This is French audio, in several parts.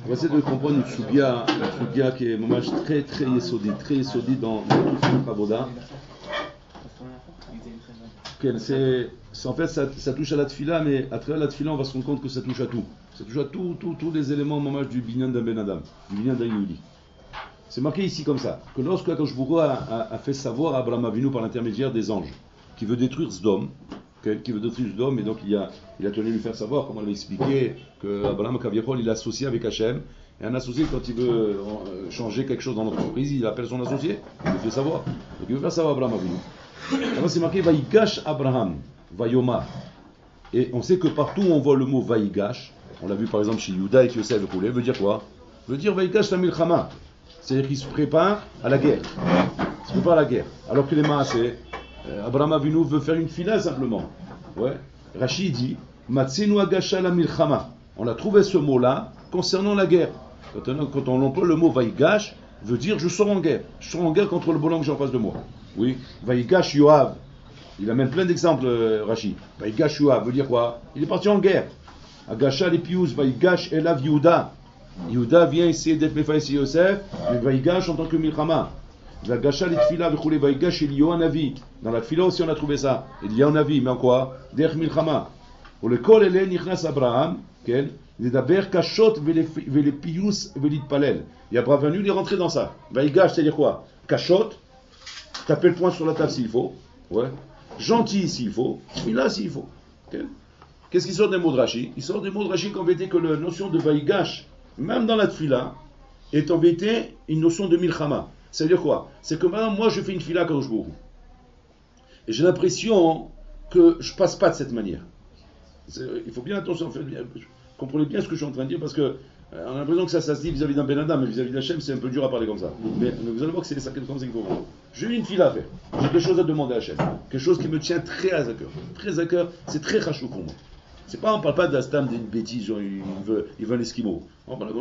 On va essayer de comprendre une soubia qui est très très yesodi dans tout le Avoda. En fait, ça touche à la tfila, mais à travers la tfila, on va se rendre compte que ça touche à tout. Ça touche à tous les éléments du binyan d'un Ben Adam, du binyan d'un Yehudi. C'est marqué ici comme ça, que lorsque Akadosh Baruch Hu a fait savoir à Abraham Avinu par l'intermédiaire des anges, qui veut détruire Sdom, et donc il a tenu à lui faire savoir, comme on l'avait expliqué, que Abraham Kaviachol, il est associé avec Hachem, et un associé, quand il veut changer quelque chose dans l'entreprise, il appelle son associé, il lui fait savoir. Donc il veut faire savoir à Abraham Avinu. Alors c'est marqué Vaïgash Abraham, Vayoma. Et on sait que partout où on voit le mot Vaïgash, on l'a vu par exemple chez Yuda et Yosef, veut dire quoi? Veut dire Vaïgash la milchama. C'est-à-dire qu'il se prépare à la guerre. Il se prépare à la guerre. Alors que les maaseh, Abraham Avinu veut faire une fila simplement. Ouais. Rachid dit Matsenu agasha la milchama. On a trouvé ce mot-là concernant la guerre. Quand on emploie le mot Vaïgash, veut dire je sors en guerre. Je sors en guerre contre le bonhomme que j'ai en face de moi. Oui. Vaïgash Yoav. Il amène plein d'exemples, Rachid. Vaïgash Yoav veut dire quoi? Il est parti en guerre. Agasha les pious, Vaïgash elav Yehuda. Yehuda vient essayer d'être Mefaïs Yosef, mais Vaïgash en tant que Milchama. Vaïgasha les tfila, Vaïgash il y a un avis. Dans la tfila aussi on a trouvé ça. Il y a un avis, mais en quoi? Derech Milchama. Pour le kol ele nichnas Abraham, les daber kashot vele pius velit palel. Et Abraham Avinu il est rentré dans ça. Vaïgash, c'est-à-dire quoi? Kashot, taper le poing sur la table s'il faut. Ouais. Gentil s'il faut. Tfila s'il faut. Qu'est-ce qui sort des mots de Rashi? Il sort des mots de Rashi qui ont été que la notion de Vaïgash, même dans la tfila, est embêté une notion de milchama. C'est-à-dire quoi? C'est que maintenant, moi, je fais une tfila quand je bourre. Et j'ai l'impression que je passe pas de cette manière. Il faut bien attention, comprenez bien ce que je suis en train de dire, parce que on a l'impression que ça se dit vis-à-vis d'un Ben Adam, mais vis-à-vis d'Hachem, c'est un peu dur à parler comme ça. Mais vous allez voir que c'est ça comme ça qu'il faut voir. J'ai une tfila à faire. J'ai quelque chose à demander à Hachem. Quelque chose qui me tient très à cœur. Très à cœur, c'est très rachou pour moi. C'est pas, on parle pas d'Astam d'une bêtise, genre il veut un esquimau. On parle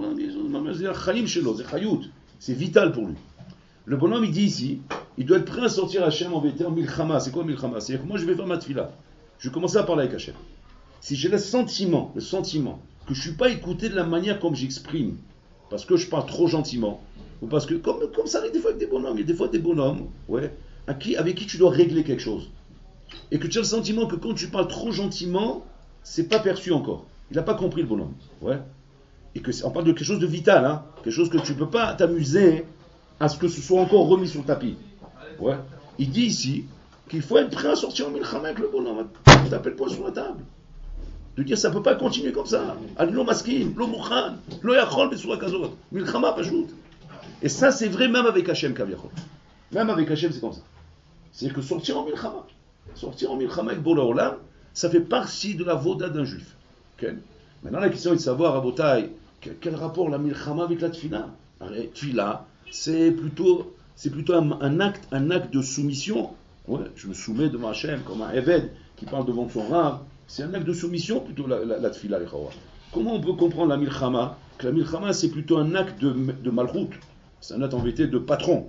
c'est vital pour lui. Le bonhomme il dit ici, il doit être prêt à sortir Hachem en vérité en milchama. C'est quoi milchama? C'est-à-dire que moi je vais faire ma tfila. Je vais commencer à parler avec Hachem. Si j'ai le sentiment que je ne suis pas écouté de la manière comme j'exprime, parce que je parle trop gentiment, ou parce que, comme ça arrive des fois avec des bonhommes, il y a des fois des bonhommes, ouais, avec qui tu dois régler quelque chose. Et que tu as le sentiment que quand tu parles trop gentiment, c'est pas perçu encore. Il n'a pas compris le bonhomme. Ouais. Et que on parle de quelque chose de vital, hein, quelque chose que tu ne peux pas t'amuser à ce que ce soit encore remis sur le tapis. Ouais. Il dit ici qu'il faut être prêt à sortir en milchama avec le bonhomme. Taper le poing sur la table. De dire ça ne peut pas continuer comme ça. Alilo maskin, lo mouchan, lo yachol besura kazot. Milchama pajout. Et ça c'est vrai même avec Hachem kaviachol. Même avec Hachem c'est comme ça. C'est-à-dire que sortir en milchama avec Bola Olam, ça fait partie de la voda d'un juif. Okay. Maintenant la question est de savoir à Botaï, quel rapport la milchama avec la tfila? La tfila, c'est plutôt un acte de soumission. Ouais, je me soumets devant Hachem comme un Eved qui parle devant son rab. C'est un acte de soumission plutôt la tfila. Comment on peut comprendre la milchama? Que la milchama c'est plutôt un acte de malchut. C'est un acte en vérité de patron.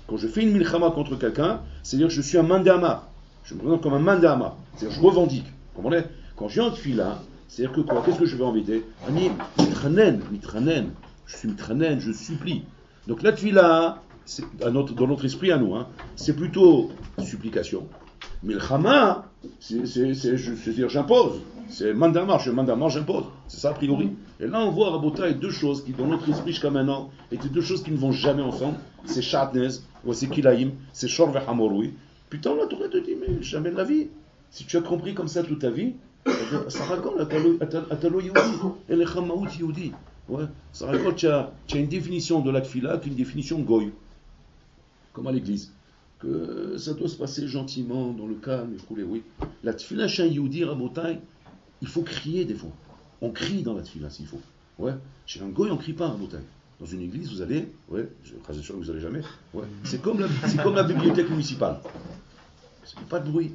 Quand je fais une milchama contre quelqu'un, c'est-à-dire que je suis un mandama. Je me présente comme un mandama. C'est-à-dire que je revendique. Vous comprenez? Quand j'ai un tfila, c'est-à-dire que quoi? Qu'est-ce que je vais embêter? Mitranen. Je suis mitranen, je supplie. Donc la tfila, dans notre esprit à nous, hein, c'est plutôt supplication. Milchama, c'est-à-dire j'impose. C'est mandamar, j'impose. C'est ça a priori. Et là on voit à Rabotai deux choses qui dans notre esprit jusqu'à maintenant étaient deux choses qui ne vont jamais ensemble. C'est Shatnez, ou c'est Kilaïm, c'est Shor Vechamoroui. Putain la Torah te dit mais jamais de la vie. Si tu as compris comme ça toute ta vie, ça raconte Atalo Yehudi, Elecha Maout Yehudi. Ouais, ça raconte tu as une définition de la tfila qu'une définition goy. Comme à l'église. Que ça doit se passer gentiment, dans le calme, oui. La tfila chez un Yehudi, Rabotai, il faut crier des fois. On crie dans la tfila s'il faut. Ouais. Chez un goy, on ne crie pas, Rabotai. Dans une église, vous allez, ouais, je suis sûr que vous allez jamais. Ouais. C'est comme la bibliothèque municipale. C'est pas de bruit.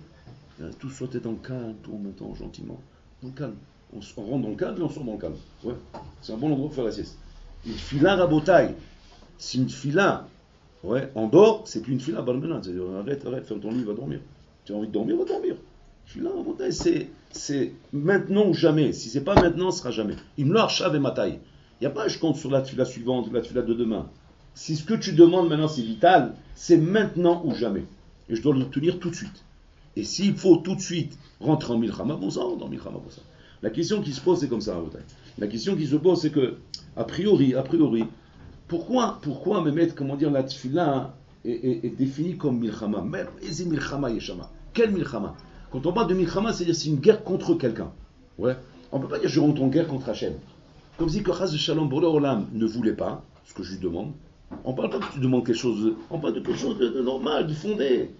Tout soit dans le calme, tout en même temps, gentiment. Dans le calme. On rentre dans le calme et on sort dans le calme. Ouais. C'est un bon endroit pour faire la sieste. Une tfila, Rabotai, c'est une tfila. Ouais, en dehors, c'est plus une fila balmenade. C'est-à-dire, arrête, ferme ton lit, va dormir. Tu as envie de dormir, va dormir. Je suis là, c'est maintenant ou jamais. Si c'est pas maintenant, ce sera jamais. Il me l'archav et ma taille. Il n'y a pas je compte sur la tefila suivante ou la tefila de demain. Si ce que tu demandes maintenant c'est vital, c'est maintenant ou jamais. Et je dois le tenir tout de suite. Et s'il faut tout de suite rentrer en milchama, bon ça rentre en milchama pour ça. La question qui se pose c'est comme ça. La question qui se pose c'est que, a priori, pourquoi me mettre, comment dire, la tefila est définie comme milchama? Même, et milchama yeshama. Quel milchama? Quand on parle de milchama, c'est-à-dire c'est une guerre contre quelqu'un. Ouais. On ne peut pas dire je rentre en guerre contre Hachem. Comme si que Chaz de Shalom Boré Olam ne voulait pas, ce que je lui demande. On ne parle pas que tu demandes quelque chose, on parle de quelque chose de normal, de fondé.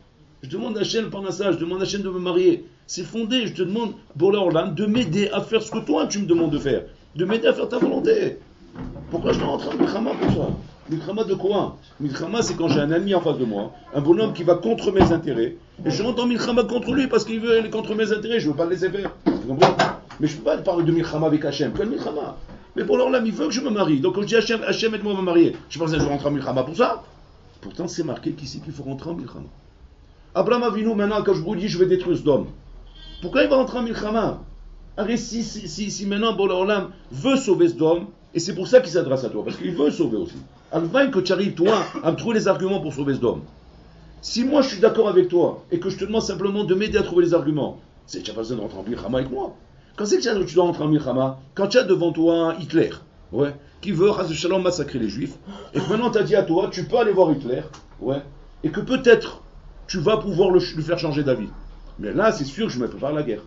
Je demande à Hachem par ça, je demande à Hachem de me marier. C'est fondé, je te demande, Boré Olam, de m'aider à faire ce que toi tu me demandes de faire. De m'aider à faire ta volonté. Pourquoi je dois rentrer en milchama pour ça? Milchama de quoi? Milchama, c'est quand j'ai un ami en face de moi, un bonhomme qui va contre mes intérêts, et je rentre en milchama contre lui parce qu'il veut aller contre mes intérêts, je ne veux pas le laisser faire. Tu comprends? Mais je ne peux pas parler de milchama avec Hachem. Quel milchama? Mais pour l'Olam, il veut que je me marie. Donc quand je dis Hachem, aide-moi à me marier, je pense que je vais rentrer en milchama pour ça. Pourtant, c'est marqué qu'ici qu'il faut rentrer en milchama. Abraham Avinu, maintenant, quand je vous dis je vais détruire ce dôme, pourquoi il va rentrer en milchama? Arrête, si maintenant, l'Olam veut sauver ce dôme, et c'est pour ça qu'il s'adresse à toi, parce qu'il veut sauver aussi. Alvain que tu arrives, toi, à me trouver les arguments pour sauver ce dôme. Si moi je suis d'accord avec toi, et que je te demande simplement de m'aider à trouver les arguments, tu n'as pas besoin de rentrer en milchama avec moi. Quand c'est que tu dois rentrer en milchama? Quand tu as devant toi Hitler, ouais, qui veut, Chaz Shalom, massacrer les Juifs, et que maintenant tu as dit à toi, tu peux aller voir Hitler, ouais, et que peut-être tu vas pouvoir lui faire changer d'avis. Mais là, c'est sûr que je me prépare à la guerre.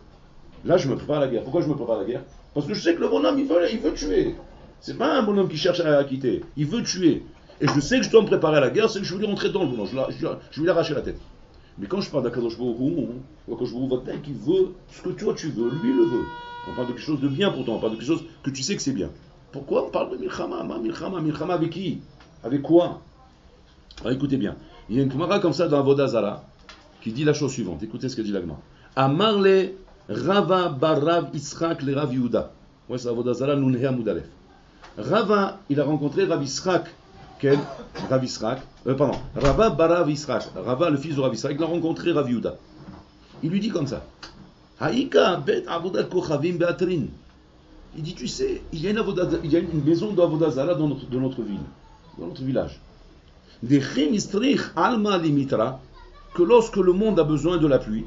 Là, je me prépare à la guerre. Pourquoi je me prépare à la guerre? Parce que je sais que le bonhomme, il veut tuer. C'est pas un bonhomme qui cherche à quitter. Il veut tuer. Et je sais que je dois me préparer à la guerre, c'est que je veux lui rentrer dans le bonhomme. Je vais lui arracher la tête. Mais quand je parle d'Akadosh Baruch Hu, quand je vous vois qui veut ce que toi tu veux, lui le veut. On parle de quelque chose de bien pour toi, on parle de quelque chose que tu sais que c'est bien. Pourquoi on parle de milchama? Milchama avec qui? Avec quoi? Alors écoutez bien. Il y a une Gemara comme ça dans Avodah Zara qui dit la chose suivante. Écoutez ce que dit la Gemara. Amarle Rava Barav Yitzchak le Rav Yehuda. Ouais, c'est Avodah Zara Nunhe Amud Aleph. Rava, il a rencontré Rav Yitzchak. Quel? Rav Yitzchak. Rava Barav Yitzchak. Rava, le fils de Rav Yitzchak, il a rencontré Rav Yehuda. Il lui dit comme ça. Haïka bet avodat kochavim beatrin. Il dit, tu sais, il y a une maison d'Avodah Zara dans notre ville, dans notre village. Dechem istrich alma limitra, que lorsque le monde a besoin de la pluie,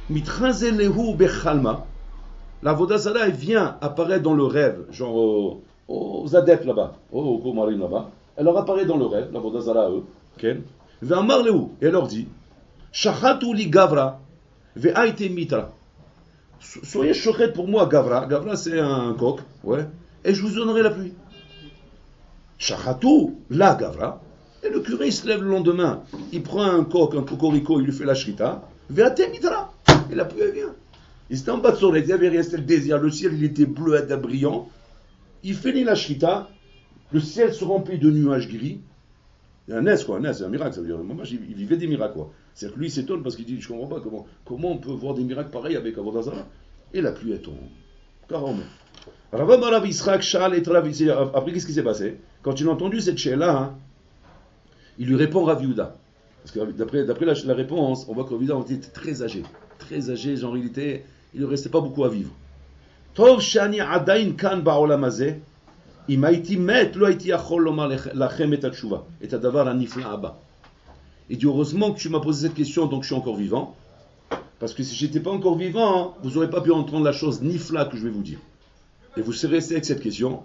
mitrazelehu bechalma, l'Avodah Zara vient apparaître dans le rêve, genre aux adeptes là-bas, aux Komarim là-bas. Elle leur apparaît dans le rêve, l'Avodah Zara à eux. Ve'amar lehu, et elle leur dit, shachatu li gavra, ve'aite mitra. Soyez chochet pour moi, Gavra. Gavra, c'est un coq, ouais. Et je vous donnerai la pluie. Shachatu, la Gavra. Et le curé, il se lève le lendemain. Il prend un coq, un cocorico, il lui fait la shrita. Ve'ate mitra. Et la pluie, elle vient. Il était en bas de son lit, il avait resté le désir. Le ciel, il était bleu, brillant. Il finit la shrita. Le ciel se remplit de nuages gris. Il y a un nes, quoi. Un nes, c'est un miracle. Ça veut dire, moi, il vivait des miracles, quoi. C'est-à-dire que lui, il s'étonne parce qu'il dit, je comprends pas comment on peut voir des miracles pareils avec Avodah Zara. Et la pluie, elle tombe. Carrément. Après, qu'est-ce qui s'est passé? Quand il a entendu cette chéla, il lui répond Rav Yehuda. Parce que d'après la réponse, on voit que Rav Yehuda était très âgé. Très âgé, genre il ne restait pas beaucoup à vivre. Tov shani adain kan ba'olam hazeh, im haiti met, lo haiti yachol lomar lachem et hatshuva, et hadavar hanifla haba. Il dit, heureusement que tu m'as posé cette question, donc je suis encore vivant. Parce que si je n'étais pas encore vivant, vous n'aurez pas pu entendre la chose nifla que je vais vous dire. Et vous serez resté avec cette question,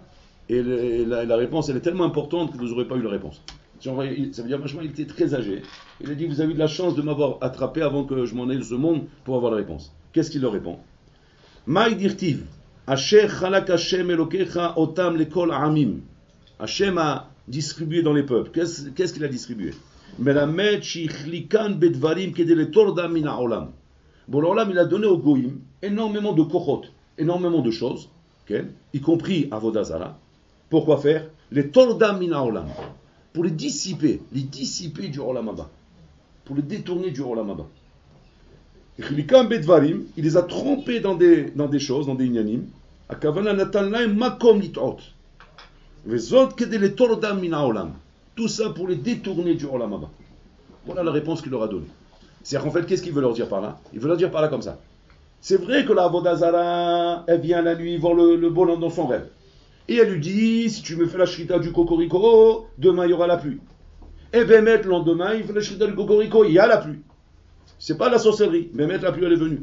et la réponse, elle est tellement importante que vous n'aurez pas eu la réponse. Ça veut dire, franchement, il était très âgé. Il a dit, vous avez eu de la chance de m'avoir attrapé avant que je m'en aille de ce monde pour avoir la réponse. Qu'est-ce qu'il leur répond? Maï dirtiv, Asher chalak Hashem elokecha otam lekol amim. Hashem a distribué dans les peuples. Qu'est-ce qu'il a distribué? Melamed shichlikan bedvarim kedele torda min ha'olam. Bon, l'olam, il a donné aux goïm énormément de kochot, énormément de choses, y compris Avodah Zara. Pourquoi faire? Les torda min ha'olam. Pour les dissiper du olam haba. Pour les détourner du olam haba. Shichlikan bedvarim, il les a trompés dans des choses, dans des inyanim. Akavana natan lahem makom lit'ot. Vezot kedele torda min ha'olam. Tout ça pour les détourner du Olam Haba. Voilà la réponse qu'il leur a donnée. C'est-à-dire qu'en fait, qu'est-ce qu'il veut leur dire par là? Il veut leur dire par là comme ça. C'est vrai que la Avodazara, elle vient la nuit voir le bonhomme dans son rêve. Et elle lui dit, si tu me fais la shrita du cocorico, demain il y aura la pluie. Et Bémet, le lendemain, il fait la shrita du cocorico, il y a la pluie. C'est pas la sorcellerie. Bémet, la pluie, elle est venue.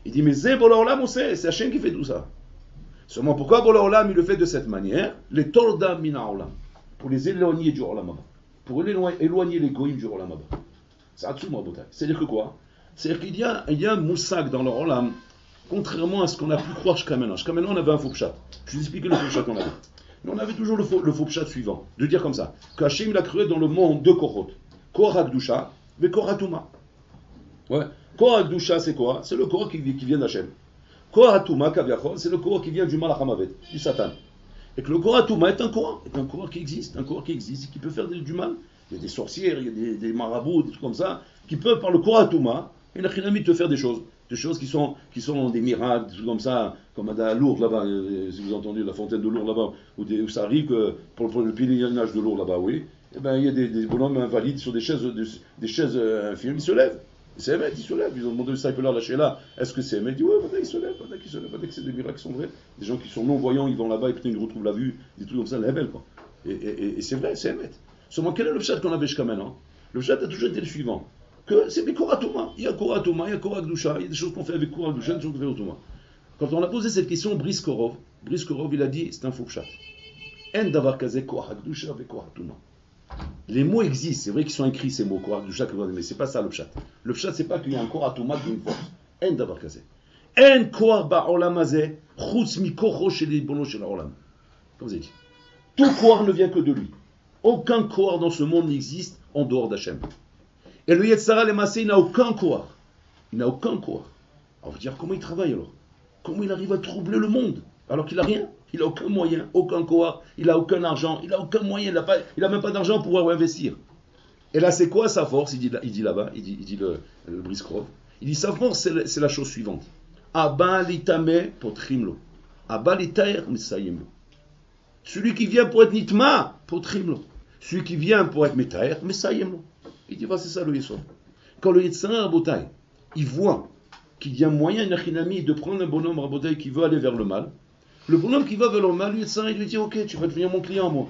Il dit, mais c'est Bola-Olam, on sait, c'est Hachem qui fait tout ça. Seulement pourquoi Bola-Olam, il le fait de cette manière, les Torda Mina-Olam, pour les éloigner du Olam Haba, pour éloigner les goïms du Olam Haba. C'est absolument brutal. C'est-à-dire que quoi? C'est-à-dire qu'il y a un moussak dans le Olam, contrairement à ce qu'on a pu croire jusqu'à maintenant. Jusqu'à maintenant, on avait un faux pshat. Je vous explique le faux pshat qu'on avait. Mais on avait toujours le faux pshat suivant, de dire comme ça, qu'Hachem, il a créé dans le monde deux Korot. Kor HaKdusha, et Kor HaTuma. Ouais. Kor HaKdusha, c'est quoi? C'est le Kor qui vient d'Hachem. Kor HaTuma, Kaviachol, c'est le Kor qui vient du Malach HaMavet, du Satan. Et que le Kor HaTuma est un Kor qui existe, et qui peut faire du mal. Il y a des sorcières, il y a des marabouts, des trucs comme ça, qui peuvent, par le Kor HaTuma, et la Chinamite te faire des choses qui sont des miracles, des trucs comme ça, comme à Lourdes là-bas, si vous entendez la fontaine de Lourdes là-bas, où ça arrive que pour le pèlerinage de Lourdes là-bas, oui, et ben il y a des bonhommes invalides sur des chaises infirmes, ils se lèvent. C'est Emet, ils se lèvent. Ils ont demandé au Saïpelard lâcher là, est-ce que c'est Emet? Il dit, ouais, il se lève, que c'est des miracles qui sont vrais. Des gens qui sont non-voyants, ils vont là-bas et peut-être ils retrouvent la vue, des trucs comme ça, la belle, quoi. Et c'est vrai, c'est Emet. Seulement, quel est le pshat qu'on avait jusqu'à maintenant? Le pshat a toujours été le suivant. Que c'est des Koratuma. Il y a Koratuma, il y a Korakdusha, il y a des choses qu'on fait avec Korakdusha, des choses qu'on fait avec Tuma. Quand on a posé cette question, Brice Korov, il a dit, c'est un faux pshat. En davar kaze Korakdusha avec Koratuma. Les mots existent, c'est vrai qu'ils sont écrits ces mots, Korakdusha, mais c'est pas ça le pshat. Le pshat, c'est pas qu'il y a un Koratuma qui a une force. En davar kaze. En Koar ba'olam hazeh, chutz mikocho shel ribono shel haolam. Comme vous avez dit. Tout Koar ne vient que de lui. Aucun Koar dans ce monde n'existe en dehors d'Hachem. Et le Yetzara, le Massé, il n'a aucun Koar. Il n'a aucun Koar. Alors, on va dire, comment il travaille alors? Comment il arrive à troubler le monde? Alors qu'il n'a rien. Il n'a aucun moyen, aucun Koar, il n'a aucun argent, il n'a aucun moyen, il n'a même pas d'argent pour pouvoir investir. Et là, c'est quoi sa force? Il dit là-bas, il dit le Briskrov. Il dit sa force, c'est la chose suivante. Abba litame potrimlo. Abba litaer mesayemlo. Celui qui vient pour être nitma, potrimlo. Celui qui vient pour être metaer, mesayemlo. Il dit, c'est ça le Yesod. Quand le Yetzara Rabotai, il voit qu'il y a moyen, de prendre un bonhomme Rabotai qui veut aller vers le mal, le bonhomme qui va vers le mal, le Yetzara, il lui dit, ok, tu vas devenir mon client, moi.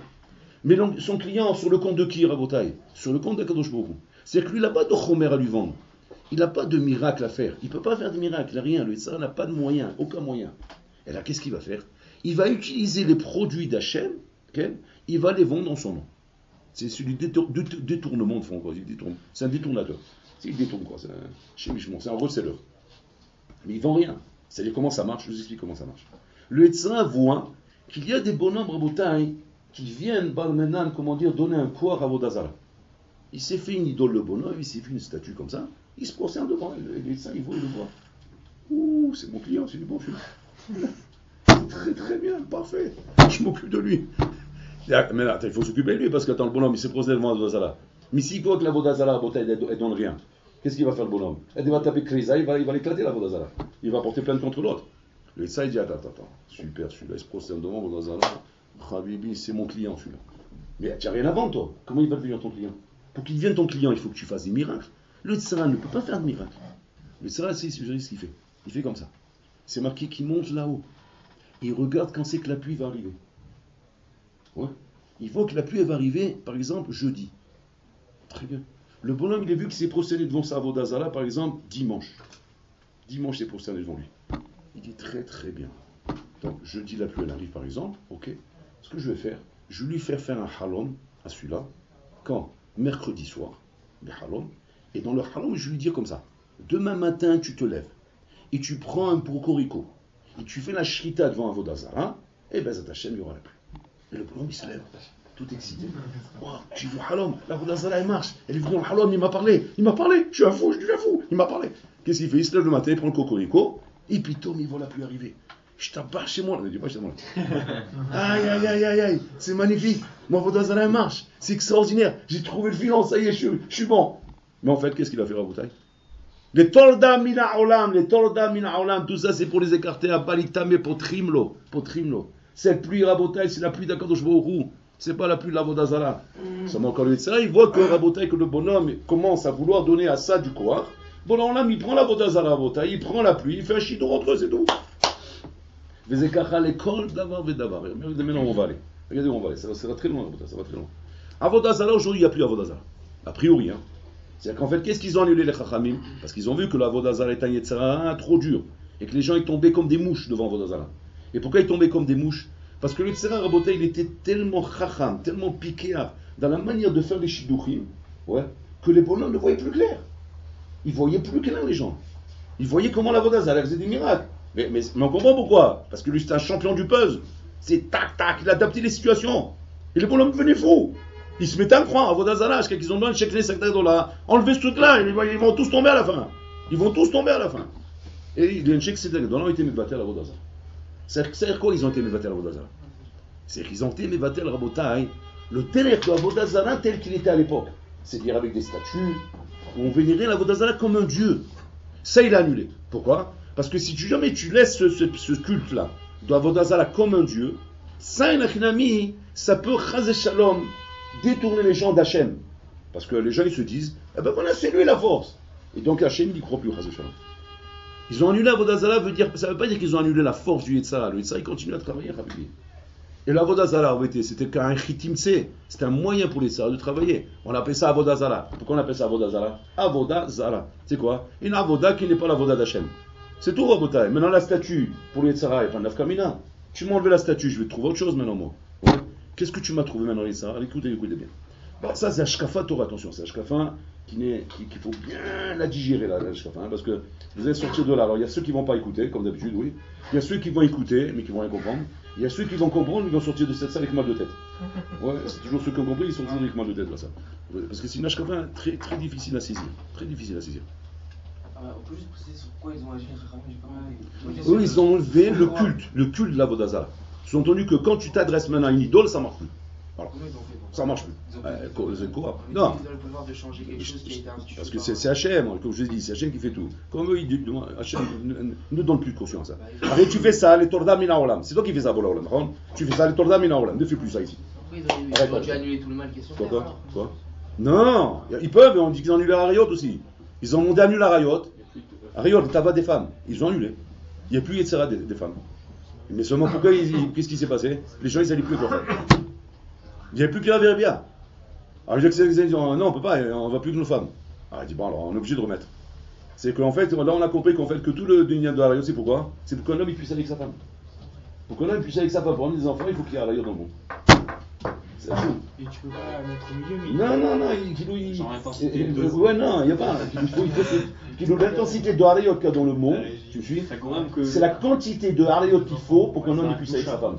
Mais son client, sur le compte de qui, Rabotai? Sur le compte d'Akadosh Baruch Hu. C'est-à-dire que lui, il n'a pas de chomer à lui vendre. Il n'a pas de miracle à faire. Il ne peut pas faire de miracle, il n'a rien. Le Yetzara n'a pas de moyen, aucun moyen. Et là, qu'est-ce qu'il va faire? Il va utiliser les produits d'Hachem, il va les vendre dans son nom. C'est celui du détournement de fonds, quoi. C'est un détournateur. Il détourne, quoi. C'est un chimichement, c'est un reseller. Mais il vend rien. C'est-à-dire comment ça marche? Je vous explique comment ça marche. Le Yetzara voit qu'il y a des bonhommes Rabotai qui viennent, Barmenan, comment dire, donner un poids à Vodazara. Il s'est fait une idole, le bonhomme, il s'est fait une statue comme ça, il se procède devant, le Yetzara, il voit, il le voit. Ouh, c'est mon client, c'est du bon film. Très très bien, parfait. Je m'occupe de lui. Mais là, il faut s'occuper de lui parce que le bonhomme, il s'est procédé devant Vodazara. Mais s'il voit que la Vodazara, elle donne rien, qu'est-ce qu'il va faire le bonhomme? Il va taper Krisa, il va l'éclater la Vodazara. Il va porter plainte contre l'autre. Le Yetzara, il dit, attends, super, celui-là, il se procède devant Vodazara. Habibi, c'est mon client celui-là. Mais tu n'as rien à vendre, toi. Comment il va devenir ton client? Pour qu'il devienne ton client, il faut que tu fasses des miracles. Le Yetzara ne peut pas faire de miracles. Le Yetzara, c'est ce qu'il fait. Il fait comme ça. C'est marqué qu'il monte là-haut. Et il regarde quand c'est que la pluie va arriver. Ouais. Il voit que la pluie va arriver, par exemple, jeudi. Très bien. Le bonhomme, il a vu qu'il s'est procédé devant sa Vodazara, par exemple, dimanche. Dimanche, il s'est procédé devant lui. Il dit très très bien. Donc, jeudi, la pluie, elle arrive, par exemple. Ok. Ce que je vais faire, je vais lui faire un halom à celui-là. Quand? Mercredi soir. Le halom. Et dans le halom, je vais lui dire comme ça. Demain matin, tu te lèves. Et tu prends un cocorico. Et tu fais la shrita devant un Vodazara. Et ben, ça t'achète, il y aura la pluie. Et le bonhomme, il se lève, tout excité. Wow, j'ai vu Halom, la Vodazara, elle marche. Elle est venue dans le Halom, il m'a parlé. Je suis un fou, il m'a parlé. Qu'est-ce qu'il fait? Il se lève le matin, il prend le cocorico, et puis Tom, il voit la pluie arriver. Je tabac chez moi. Ne dis pas chez moi. Aïe, c'est magnifique. Ma Vodazara, elle marche. C'est extraordinaire. J'ai trouvé le filon, ça y est, je suis bon. Mais en fait, qu'est-ce qu'il a fait à Rabotai? Les Torda Mina Olam, tout ça, c'est pour les écarter à Balitame Potrimlo. Cette pluie Rabotai, c'est la pluie d'Akadosh Baruch Hu. C'est pas la pluie de la Vodazara. Seulement quand le Yetzara, il voit que Rabotai, que le bonhomme commence à vouloir donner à ça du Koar, Bon, là, il prend la vodazara, il prend la pluie, il fait un chidour entre eux, c'est tout. Vezekacha l'école d'avoir vedavar. Regardez maintenant où on va aller. Regardez où on va aller. Ça va très loin, ça va très loin. Avodazara, aujourd'hui, il n'y a plus Avodazara. A priori, hein. C'est-à-dire qu'en fait, qu'est-ce qu'ils ont annulé les Chachamim? Parce qu'ils ont vu que la Avodazara est un Yetzara trop dur. Et que les gens ils tombaient comme des mouches devant Avodazara. Et pourquoi ils tombaient comme des mouches? Parce que le Yetzara Rabotai, il était tellement Chacham, tellement piqué dans la manière de faire les Shidduchim, ouais, que les bonhommes ne voyaient plus clair. Ils voyaient plus clair, les gens. Ils voyaient comment la Avodazara faisait des miracles. Mais on comprend pourquoi. Parce que lui, c'est un champion du puzzle. C'est tac, il a adapté les situations. Et les bonhommes devenaient fous. Ils se mettaient à croire à Vodazara, jusqu'à qu'ils ont besoin de checker $50. Enlevez ce truc-là, ils vont tous tomber à la fin. Ils vont tous tomber à la fin. Et il y a une check $50. Ils ont été mévatés à la Vodazara. C'est-à-dire quoi ils ont été mévatés à la Vodazara? C'est-à-dire qu'ils ont été mévatés à la Rabotai, le terre de la Vodazara tel qu'il était à l'époque. C'est-à-dire avec des statues, où on vénérait la Vodazara comme un dieu. Ça, il a annulé. Pourquoi? Parce que si jamais tu laisses ce culte-là de Avodazara comme un dieu, ça peut, chazé shalom, détourner les gens d'Hachem. Parce que les gens, ils se disent, eh ben voilà, c'est lui la force. Et donc Hachem, il n'y croit plus, chazé shalom. Ils ont annulé Avodazara, ça ne veut pas dire qu'ils ont annulé la force du Yetzara. Le Yetzara, il continue à travailler, Habibi. Et l'Avodazara, c'était qu'un chitimtse, c'était un moyen pour les Yetzara de travailler. On appelle ça Avodazara. Pourquoi on appelle ça Avodazara? Avodazara. C'est quoi? Une Avoda qui n'est pas l'Avoda d'Hachem. C'est tout, Rabotai. Maintenant, la statue, pour les Yetzara, il n'y a pas de nafkamina. Tu m'as enlevé la statue, je vais te trouver autre chose maintenant, moi. Ouais. Qu'est-ce que tu m'as trouvé maintenant, les Yetzara? Écoutez bien. Bon, ça, c'est Ashkafa Torah, attention, c'est Ashkafa qu'il faut bien la digérer, la Ashkafa, hein, parce que vous allez sortir de là. Alors, il y a ceux qui ne vont pas écouter, comme d'habitude, oui. Il y a ceux qui vont écouter, mais qui ne vont rien comprendre. Il y a ceux qui vont comprendre, ils vont sortir de cette salle avec mal de tête. Ouais, c'est toujours ceux qui ont compris, ils sont toujours avec mal de tête, là, ça. Parce que c'est une Ashkafa très, très difficile à saisir. Très difficile à saisir. On peut juste préciser sur quoi ils ont agi, eux, ils ont enlevé le culte de la Vodazara. Ils ont entendu que quand tu t'adresses maintenant à une idole, ça ne marche plus. Voilà. Ça ne marche plus. C'est quoi? Non. Parce que c'est Hachem, comme je l'ai dit, c'est Hachem qui fait tout. Comme eux, Hachem ne donne plus de confiance. Allez, tu fais ça, les Torda Mina Olam. C'est toi qui fais ça, Bola Olam. Tu fais ça, les Torda Mina Olam. Ne fais plus ça ici. Pourquoi ils ont dû annuler tout le mal qui est sur terre? Quoi? Non, ils peuvent, on dit qu'ils ont annulé la Rayot aussi. Ils ont demandé à annuler la Rayot. Rayot, le tabac des femmes. Ils ont annulé. Il n'y a plus Yetzera des femmes. Mais seulement pourquoi qu'est-ce qui s'est passé? Les gens, ils n'allaient plus avec leurs femmes. Il n'y avait plus que la Vérébia. Alors les gens disent non, on ne peut pas, on ne va plus que nos femmes. Alors il dit bon, alors on est obligé de remettre. C'est qu'en fait, là on a compris qu'en fait, que tout le dîner de la Rayot, c'est pourquoi? C'est pour qu'un homme il puisse aller avec sa femme. Pour qu'un homme puisse aller avec sa femme, pour emmener des enfants, il faut qu'il y ait la Rayot dans le monde. C'est tout. Et tu peux pas la mettre au milieu, mais. Non, ouais, non, il n'y a pas. Il faut l'intensité de Harayot qu'il y a dans le monde, tu suis. C'est la quantité de Harayot qu'il faut pour qu'un homme puisse aller avec sa femme.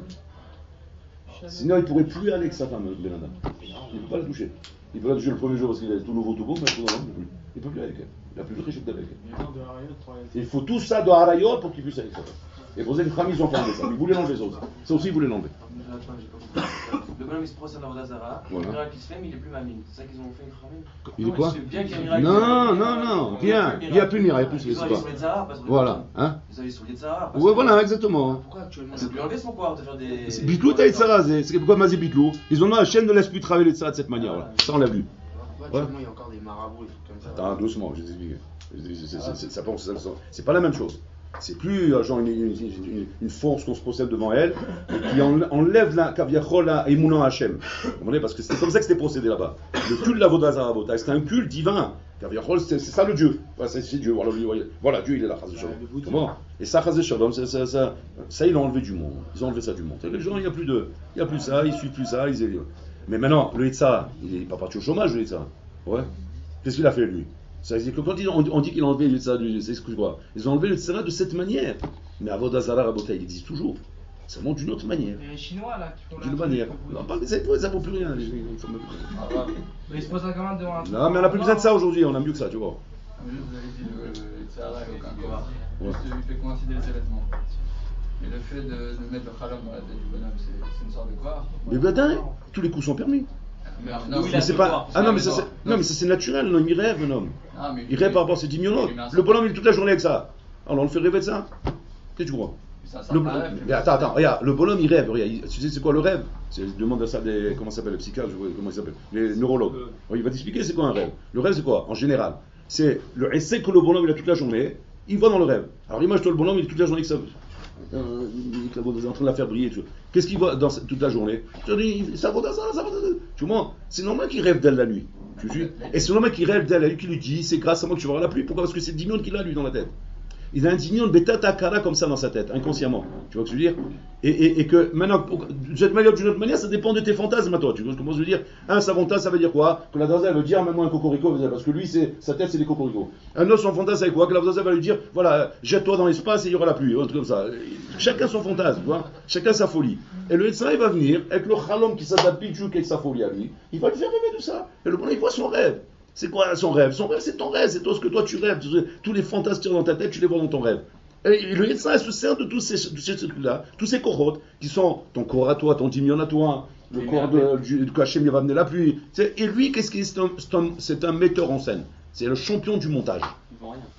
Sinon, il ne pourrait plus aller avec sa femme, Ben Adam. Il ne peut pas la toucher. Il peut la toucher le premier jour parce qu'il est tout nouveau, tout beau, mais il ne peut plus aller avec elle. Il n'a plus de réchauffe avec elle. Il faut tout ça de Harayot pour qu'il puisse aller avec sa femme. Et pour ça que les familles ont enlevé ça. Ils voulaient l'enlever ça aussi. Ça aussi, ils voulaient l'enlever. Le bonhomme il se procède à Vodazara, le miracle qui se fait, mais il n'est plus mamine. C'est ça qu'ils ont fait une famille. Il est quoi? Bien qu'il y ait un miracle. Non, rien. Il n'y a plus de miracle. Ils ont allé sur les Zahara. Voilà. Hein? Ils ont allé sur les Zahara. Ouais, voilà, exactement. Pourquoi actuellement ils ont pu enlever son pouvoir de faire des. C'est Bitlou, t'as Yetzara. C'est pourquoi Mazé Bitlou? Ils ont dit la chaîne ne laisse plus travailler les Yetzara de cette manière. Voilà. Ça, on l'a vu. Pourquoi actuellement il y a encore des marabouts et tout comme ça? Attends, doucement, je t'explique. C'est pas la même chose. C'est plus genre une force qu'on se possède devant elle et qui enlève la kaviachol et Mouna Hachem. Vous comprenez? Parce que c'est comme ça que c'était procédé là-bas. Le culte de la Vodazara, c'était un culte divin. Kaviachol, c'est ça le Dieu. C'est Dieu. Voilà, Dieu, il est là. Comment? Et ça, ça, ils l'ont enlevé du monde. Ils ont enlevé ça du monde. Et les gens, il n'y a plus ça, ils suivent plus ça. Mais maintenant, le Yetzara, il n'est pas parti au chômage, le Yetzara. Ouais. Qu'est-ce qu'il a fait, lui? Ça veut dire que quand on dit qu'il a enlevé le Yetzara, ils ont enlevé le Yetzara de cette manière. Mais Avodazara Rabota, il existe toujours. Seulement d'une autre manière. Les Chinois là qui font d'une manière. Non, pas les épaules, ça ne vaut plus rien. Mais ils se posent la commande devant un truc. Non, mais on n'a plus besoin de ça aujourd'hui, on a mieux que ça, tu vois. Mais vous avez dit le Yetzara n'a aucun pouvoir. Juste, il fait coïncider les événements. Mais le fait de mettre le khalam dans la tête du bonhomme, c'est une sorte de quoi? Mais ben, tous les coups sont permis. Mais c'est pas. Ah non, mais ça c'est naturel, non, il rêve, un homme. Il rêve par rapport à ses diminuants. Le bonhomme, il est toute la journée avec ça. Alors on le fait rêver de ça. Qu'est-ce que tu crois? Mais attends, regarde, le bonhomme il rêve, regarde, tu sais c'est quoi le rêve? Je demande à ça comment ça s'appelle les psychiatres, comment ils s'appellent, les neurologues. Il va t'expliquer c'est quoi un rêve. Le rêve c'est quoi? En général, C'est le essai que le bonhomme il a toute la journée, il voit dans le rêve. Alors imagine-toi le bonhomme, il est toute la journée que ça. Il est en train de la faire briller. Qu'est-ce qu'il voit toute la journée? Ça va. Tu vois, c'est normal qu'il rêve d'elle la nuit. Et c'est normal qu'il rêve d'elle la nuit, qui lui dit c'est grâce à moi que tu vas voir la pluie. Pourquoi? Parce que c'est Dimion qu'il a lui dans la tête. Il a un Dimion de Betatakara comme ça dans sa tête, inconsciemment. Tu vois ce que je veux dire? Et que maintenant, de cette manière ou d'une autre manière, ça dépend de tes fantasmes à toi. Tu vois comment je veux dire? Un, sa fantasme, ça veut dire quoi? Que la Daza veut dire, mets-moi un cocorico, parce que lui, sa tête, c'est des cocoricots. Un autre, son fantasme, c'est quoi? Que la Daza va lui dire, voilà, jette-toi dans l'espace et il y aura la pluie, un truc comme ça. Chacun son fantasme, tu vois? Chacun sa folie. Et le Yetzirah, il va venir, avec le Khalom qui s'adapte avec sa folie à lui, il va lui faire rêver de ça. Et le bonhomme, il voit son rêve. C'est quoi son rêve? Son rêve, c'est ton rêve, c'est tout ce que toi tu rêves. Tous les fantasmes qui sont dans ta tête, tu les vois dans ton rêve. Et le Yetzirah se sert de tous ces trucs-là, tous ces korotes, qui sont ton corps à toi, ton dimion à toi, le corps de Hachem, il va amener la pluie. Et lui, qu'est-ce qu'il est? C'est un metteur en scène. C'est le champion du montage.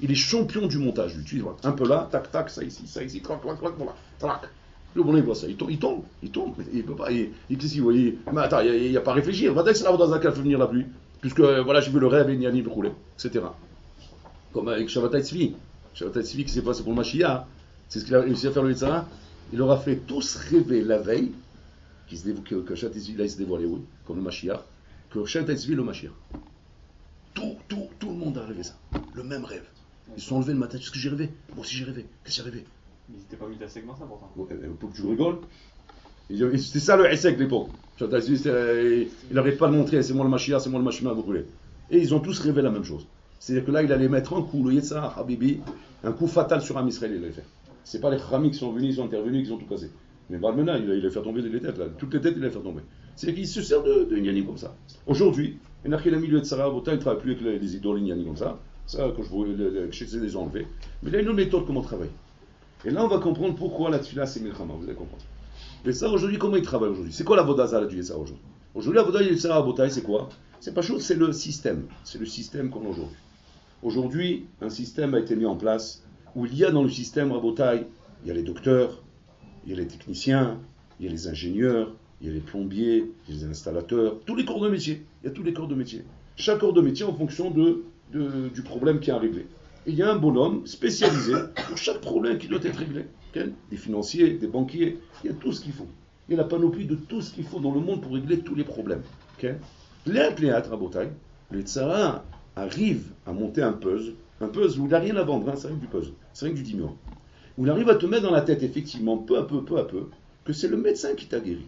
Il est champion du montage. Tu vois, un peu là, tac, tac, ça ici, clac, voilà, tac. Le bonhomme, il voit ça, il tombe. Il peut pas, qu'est-ce qu'il voit? Mais attends, il n'y a pas à réfléchir. Va-t-il que c'est là dans un cas fait venir la pluie? Puisque, voilà, j'ai vu le rêve et il y a ni le rouler, etc. Comme avec Shabbatai Tzvi. Shabbatai Tzvi qui s'est passé pour le Mashiach, c'est ce qu'il a réussi à faire le Yetzirah. Il leur a fait tous rêver la veille, que Shabbatai Tzvi là il se dévoilait, oui, comme le Mashiach, que Shabbatai Tzvi le Mashiach. Tout le monde a rêvé ça, le même rêve. Ils se sont levés le matin, qu'est-ce que j'ai rêvé? Moi aussi j'ai rêvé, qu'est-ce que j'ai rêvé? Mais ils n'étaient pas mis à segment ça pourtant. Pour que tu rigoles. C'était ça le Essek de l'époque. Il n'arrête pas de montrer, c'est moi le Mashiach, vous voulez. Et ils ont tous rêvé la même chose. C'est-à-dire que là, il allait mettre un coup, le Yetzirah, Habibi, un coup fatal sur un Israël, il allait faire. C'est pas les Khamik qui sont venus, ils sont intervenus, qui ont tout cassé. Mais Balmena, il allait faire tomber les têtes, là. Toutes les têtes, il allait faire tomber. C'est-à-dire qu'il se sert de Inyani comme ça. Aujourd'hui, il a mis le Yetzirah, il ne travaille plus avec les idoles Inyani comme ça. Ça, quand je sais les enlever. Mais il a une autre méthode comment travailler. Et là, on va comprendre pourquoi la Tfila, c'est Milchama, vous allez comprendre. Mais ça, aujourd'hui, comment il travaille aujourd'hui? C'est quoi la Vodazala du Yetzirah aujourd'hui? Aujourd'hui, la Vodazala du Yetzirah à Botaï, c'est quoi? C'est pas chose, c'est le système. C'est le système qu'on a aujourd'hui. Aujourd'hui, un système a été mis en place où il y a dans le système Rabotai, il y a les docteurs, il y a les techniciens, il y a les ingénieurs, il y a les plombiers, il y a les installateurs, tous les corps de métier. Il y a tous les corps de métier. Chaque corps de métier en fonction du problème qui est à régler. Et il y a un bonhomme spécialisé pour chaque problème qui doit être réglé. Des financiers, des banquiers, il y a tout ce qu'il faut. Il y a la panoplie de tout ce qu'il faut dans le monde pour régler tous les problèmes. L'Impléat Rabotai, le Yetzirah arrive à monter un puzzle où il n'a rien à vendre, hein, c'est rien que du puzzle, c'est rien que du diminuant. Où il arrive à te mettre dans la tête, effectivement, peu à peu, que c'est le médecin qui t'a guéri.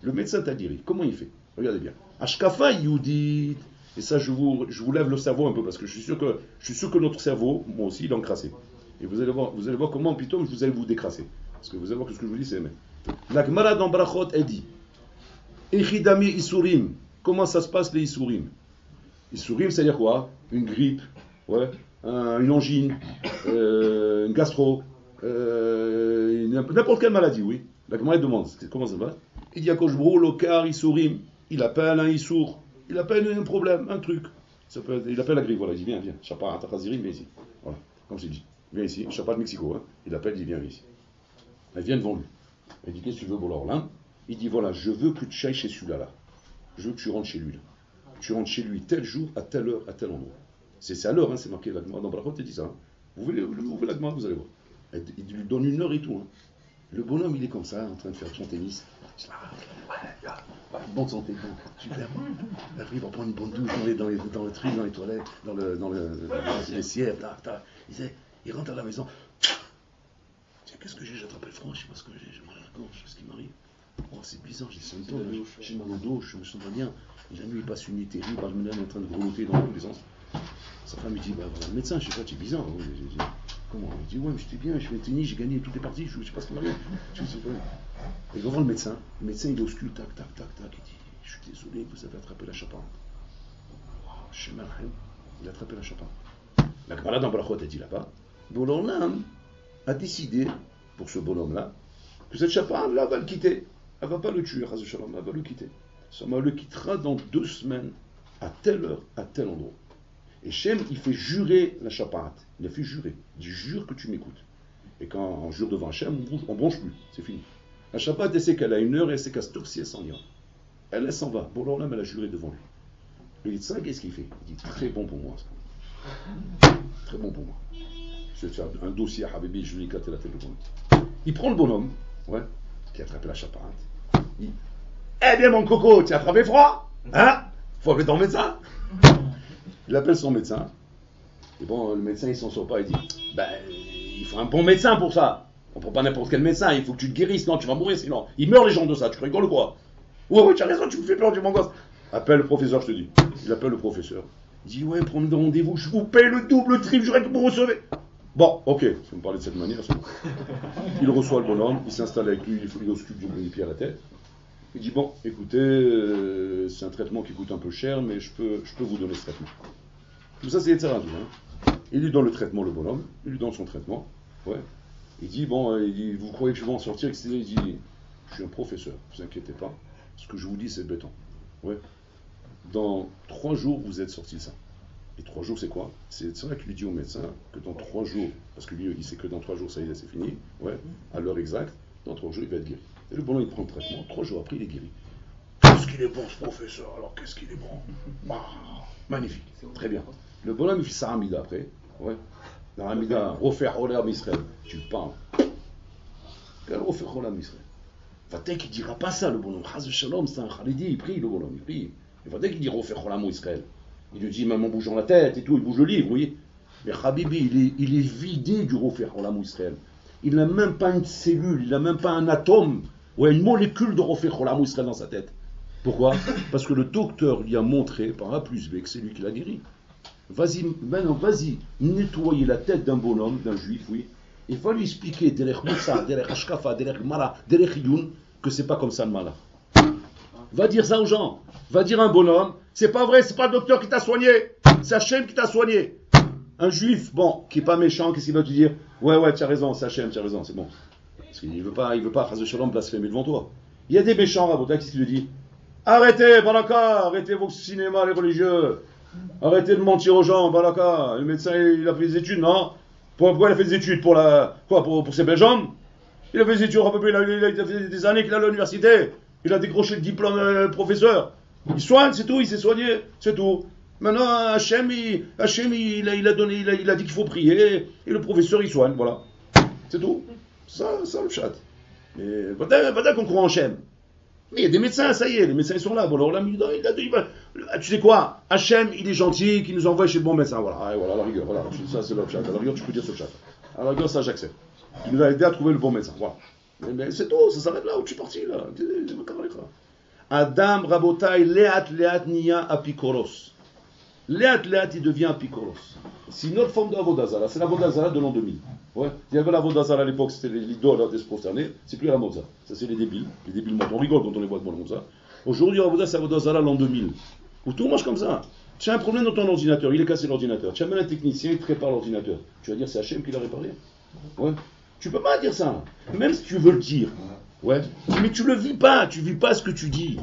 Le médecin t'a guéri. Comment il fait? Regardez bien. Ashkafa Yudit. Et ça, je vous lève le cerveau un peu, parce que je suis sûr que notre cerveau, moi aussi, il est encrassé. Et vous allez voir comment, plutôt, vous allez vous décrasser. Parce que vous allez voir que ce que je vous dis, c'est aimé. La Gemara dans Brachot, elle dit Echidami Isurim. Comment ça se passe les Isurim? Isurim, c'est-à-dire quoi? Une grippe, ouais, une angine, une gastro, n'importe quelle maladie, oui. La Gemara demande comment ça va. Il dit à Koshbro, Lokar, Isurim. Il appelle un Issour. Il appelle un problème, un truc. Il appelle la grippe, voilà. Il dit viens. Chapa, Atachazirim, viens ici. Voilà, comme c'est dit. Viens ici. Chapa de Mexico, hein. Il appelle, il dit viens ici. Elle vient devant lui. Elle dit qu'est-ce que tu veux, Bolorlin? Il dit voilà, je veux que tu ailles chez celui-là, là. Je veux que tu rentres chez lui, là. Tu rentres chez lui tel jour, à telle heure, à tel endroit. C'est à l'heure, hein, c'est marqué la Gemara dans Brachot, il dit ça. Hein. Vous ouvrez la Gemara, vous allez voir. Il lui donne une heure et tout. Hein. Le bonhomme, il est comme ça, en train de faire son tennis. Bonne santé, donc, super. Après, il va prendre une bonne douche dans le tri, dans les toilettes, dans le vestiaire, il rentre à la maison. Tiens, qu'est-ce que j'ai attrapé le front, je sais pas ce que j'ai mal à la gorge, qu'est-ce qui m'arrive? Oh, c'est bizarre, j'ai mal au dos, je me sens pas bien. La nuit, il passe une nuit terrible, Barmenan est en train de grelotter dans tous les sens. Sa femme lui dit, bah voilà, le médecin, je sais pas, c'est bizarre. Comment? Il dit, ouais, mais j'étais bien, je fais le tennis, j'ai gagné toutes les parties, je sais pas ce qui m'arrive. Il va voir le médecin, il auscule, tac, il dit, je suis désolé, vous avez attrapé la chapante. Il a attrapé la chapante. La Gemara dans Brachot, elle dit là-bas, Bolorlam a décidé, pour ce bonhomme-là, que cette chapante-là va le quitter. Elle va pas le tuer, elle va le quitter. Sama le quittera dans 2 semaines, à telle heure, à tel endroit. Et Shem, il fait jurer la chaparat. Il a fait jurer. Il dit, jure que tu m'écoutes. Et quand on jure devant Shem, on bronche plus. C'est fini. La chaparat, elle sait qu'elle a 1 heure et elle sait qu'à cette heure-ci, elle s'en ira. Elle s'en va. Bon, alors là, elle a juré devant lui. Le Yetzirah, qu'est-ce qu'il fait? Il dit, très bon pour moi. Très bon pour moi. Je vais te faire un dossier à Habibi, je lui éclater la tête de bonhomme. Il prend le bonhomme, ouais, qui a attrapé la chaparrate. Il dit, eh bien mon coco, tu as attrapé froid? Hein? Faut appeler ton médecin. Il appelle son médecin. Et bon, le médecin il s'en sort pas, il dit, ben, il faut un bon médecin pour ça. On prend pas n'importe quel médecin, il faut que tu te guérisses, non, tu vas mourir sinon. Il meurt les gens de ça, tu rigoles quoi? Ouais, tu as raison, tu me fais peur, tu mon gosse. Appelle le professeur, je te dis. Il appelle le professeur. Il dit, ouais, prends le rendez-vous, je vous paye le double, le triple, je règle que vous recevez. Bon, ok, si vous me parlez de cette manière, c'est bon. Il reçoit le bonhomme, il s'installe avec lui, il ausculte du pied à la tête. Il dit, bon, écoutez, c'est un traitement qui coûte un peu cher, mais je peux vous donner ce traitement. Tout ça, c'est Yetzirah. Il lui donne le traitement, le bonhomme, il lui donne son traitement. Ouais. Il dit, bon, vous croyez que je vais en sortir, etc. Il dit, je suis un professeur, ne vous inquiétez pas. Ce que je vous dis, c'est béton. Ouais. Dans 3 jours, vous êtes sorti de ça. Et 3 jours, c'est quoi? C'est ça qu'il lui dit au médecin que dans 3 jours, parce que lui, il sait que dans 3 jours, ça y est, c'est fini. Ouais. À l'heure exacte, dans 3 jours, il va être guéri. Et le bonhomme, il prend le traitement. 3 jours après, il est guéri. Qu'est-ce qu'il est bon, ce professeur? Alors, qu'est-ce qu'il est bon? Ah, magnifique. Très bien. Le bonhomme, il fait sa hamida après. Ouais. La hamida, refaire Olam Israël. Tu parles. Quel refaire Olam Israël? Vatek, il ne dira pas ça, le bonhomme. Chaz Shalom, c'est un Khalidi, il prie, le bonhomme, il prie. Et Vatek, il dit refaire Olam Israël. Il lui dit, même en bougeant la tête et tout, il bouge le livre, vous voyez. Mais Habibi, il est vidé du refaire Olam Israël. Il n'a même pas une cellule, il n'a même pas un atome, ou une molécule de refaire Olam Israël dans sa tête. Pourquoi? Parce que le docteur lui a montré, par A plus B, que c'est lui qui l'a guéri. Vas-y, maintenant, vas-y, nettoyer la tête d'un bonhomme, d'un juif, oui. Il va lui expliquer, derrière Moussa, derrière Ashkafa, derrière Mara, derrière Youn, que c'est pas comme ça le Mala. Va dire ça aux gens. Va dire à un bonhomme, c'est pas vrai, c'est pas le docteur qui t'a soigné, c'est Hachem qui t'a soigné. Un juif, bon, qui est pas méchant, qu'est-ce qu'il va te dire? Ouais, tu as raison, c'est Hachem, tu as raison, c'est bon. Parce qu'il veut pas, Chaz Shalom, blasphémer devant toi. Il y a des méchants, Rabota, qu'est-ce qu'il lui dit? Arrêtez, Baraka, arrêtez vos cinémas, les religieux. Arrêtez de mentir aux gens, Baraka. Le médecin, il a fait des études, non? Pourquoi il a fait des études? Pour ses belles jambes? Il a fait des études, à peu près, il a fait des années qu'il est à l'université. Il a décroché le diplôme de professeur. Il soigne, c'est tout, il s'est soigné, c'est tout. Maintenant, Hachem, il a dit qu'il faut prier, et le professeur, il soigne, voilà. C'est tout. Ça le chat. Mais, pas qu'on croit en Hachem. Mais il y a des médecins, ça y est, les médecins ils sont là. Bon, alors là, tu sais quoi? Hachem, il est gentil, qui nous envoie chez le bon médecin. Voilà, voilà, à la rigueur, voilà. Ça, c'est le chat. À la rigueur, tu peux dire ce chat. À la rigueur, ça, j'accepte. Il nous a aidé à trouver le bon médecin. Voilà. Mais c'est tout, ça s'arrête là où tu es parti, là. Adam, Rabotai, Leat, Nia, Apikoros. Leat, il devient Apikoros. C'est une autre forme d'Avodazara. C'est l'Avodazara de l'an 2000. Ouais. Il y avait l'Avodazara à l'époque, c'était l'idole des prosternés. C'est plus la Moza. Ça, c'est les débiles. Les débiles morts. On rigole quand on les voit de bon comme ça. Aujourd'hui, c'est Avodazara l'an 2000. Où tout marche comme ça. Tu as un problème dans ton ordinateur, il est cassé l'ordinateur. Tu amènes un technicien, il te répare l'ordinateur. Tu vas dire c'est Hachem qui l'a réparé? Ouais. Tu peux pas dire ça. Même si tu veux le dire. Ouais. Mais tu le vis pas. Tu vis pas ce que tu dis.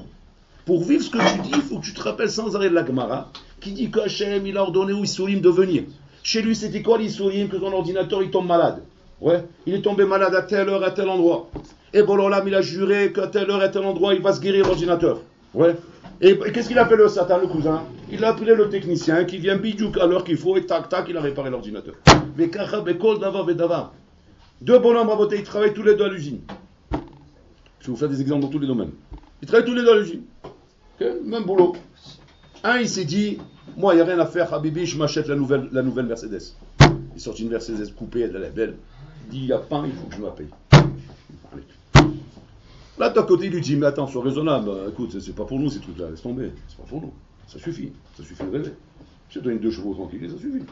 Pour vivre ce que tu dis, il faut que tu te rappelles sans arrêt de la Gemara qui dit qu'Hachem, il a ordonné aux Issourim de venir. Chez lui, c'était quoi l'Issourim? Que son ordinateur, il tombe malade. Ouais. Il est tombé malade à telle heure, à tel endroit. Et Bololam, il a juré qu'à telle heure, à tel endroit, il va se guérir l'ordinateur. Ouais. Et qu'est-ce qu'il a fait le Satan, le cousin? Il a appelé le technicien qui vient bidjouk à l'heure qu'il faut et tac, il a réparé l'ordinateur. Mais Kacha, Bekol, Davar, Vedavar. 2 bonhommes à voter, ils travaillent tous les deux à l'usine. Je vais vous faire des exemples dans tous les domaines. Ils travaillent tous les deux à l'usine. Okay? Même boulot. Un, il s'est dit, moi, il n'y a rien à faire, Habibi, je m'achète la nouvelle Mercedes. Il sort une Mercedes coupée, elle est belle. Il dit, il n'y a pas, il faut que je me la paye. Là, d'un côté, il lui dit, mais attends, sois raisonnable. Écoute, c'est pas pour nous ces trucs-là, laisse tomber. C'est pas pour nous. Ça suffit de rêver. Je te donne 2 chevaux tranquilles, ça suffit.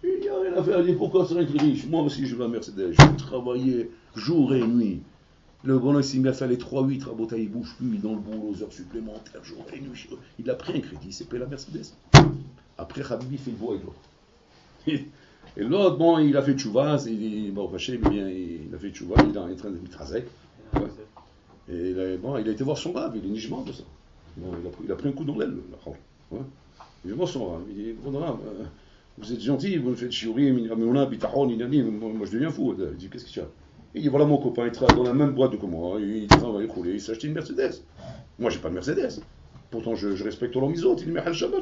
Il n'y a rien à faire. Il dit, pourquoi ça être riche? Moi aussi, je veux la Mercedes. Je vais travailler jour et nuit. Le bonhomme s'est mis à faire les 3-8, Rabota, il ne bouge plus, il est dans le boulot aux heures supplémentaires, jour et nuit. Il a pris un crédit, il s'est payé la Mercedes. Après, Habibi fait le bois avec l'autre. Et l'autre, bon, il a fait tchouva, il a fait tchouva, il est en train de mitrazek. Ouais. Et il a été voir son rave, il est nichement de ça. Bon, il a pris un coup dans l'aile, ouais. Il va voir son rave, il dit, bon rave, vous êtes gentil, vous me faites chiourir, mais on a bitachon, moi je deviens fou. Il dit, qu'est-ce qu'il y a? Il dit, voilà mon copain, il travaille dans la même boîte que moi, il travaille rouler, il s'est acheté une Mercedes. Moi j'ai pas de Mercedes. Pourtant je respecte l'homme autres, il dit, mais Al Shabbat,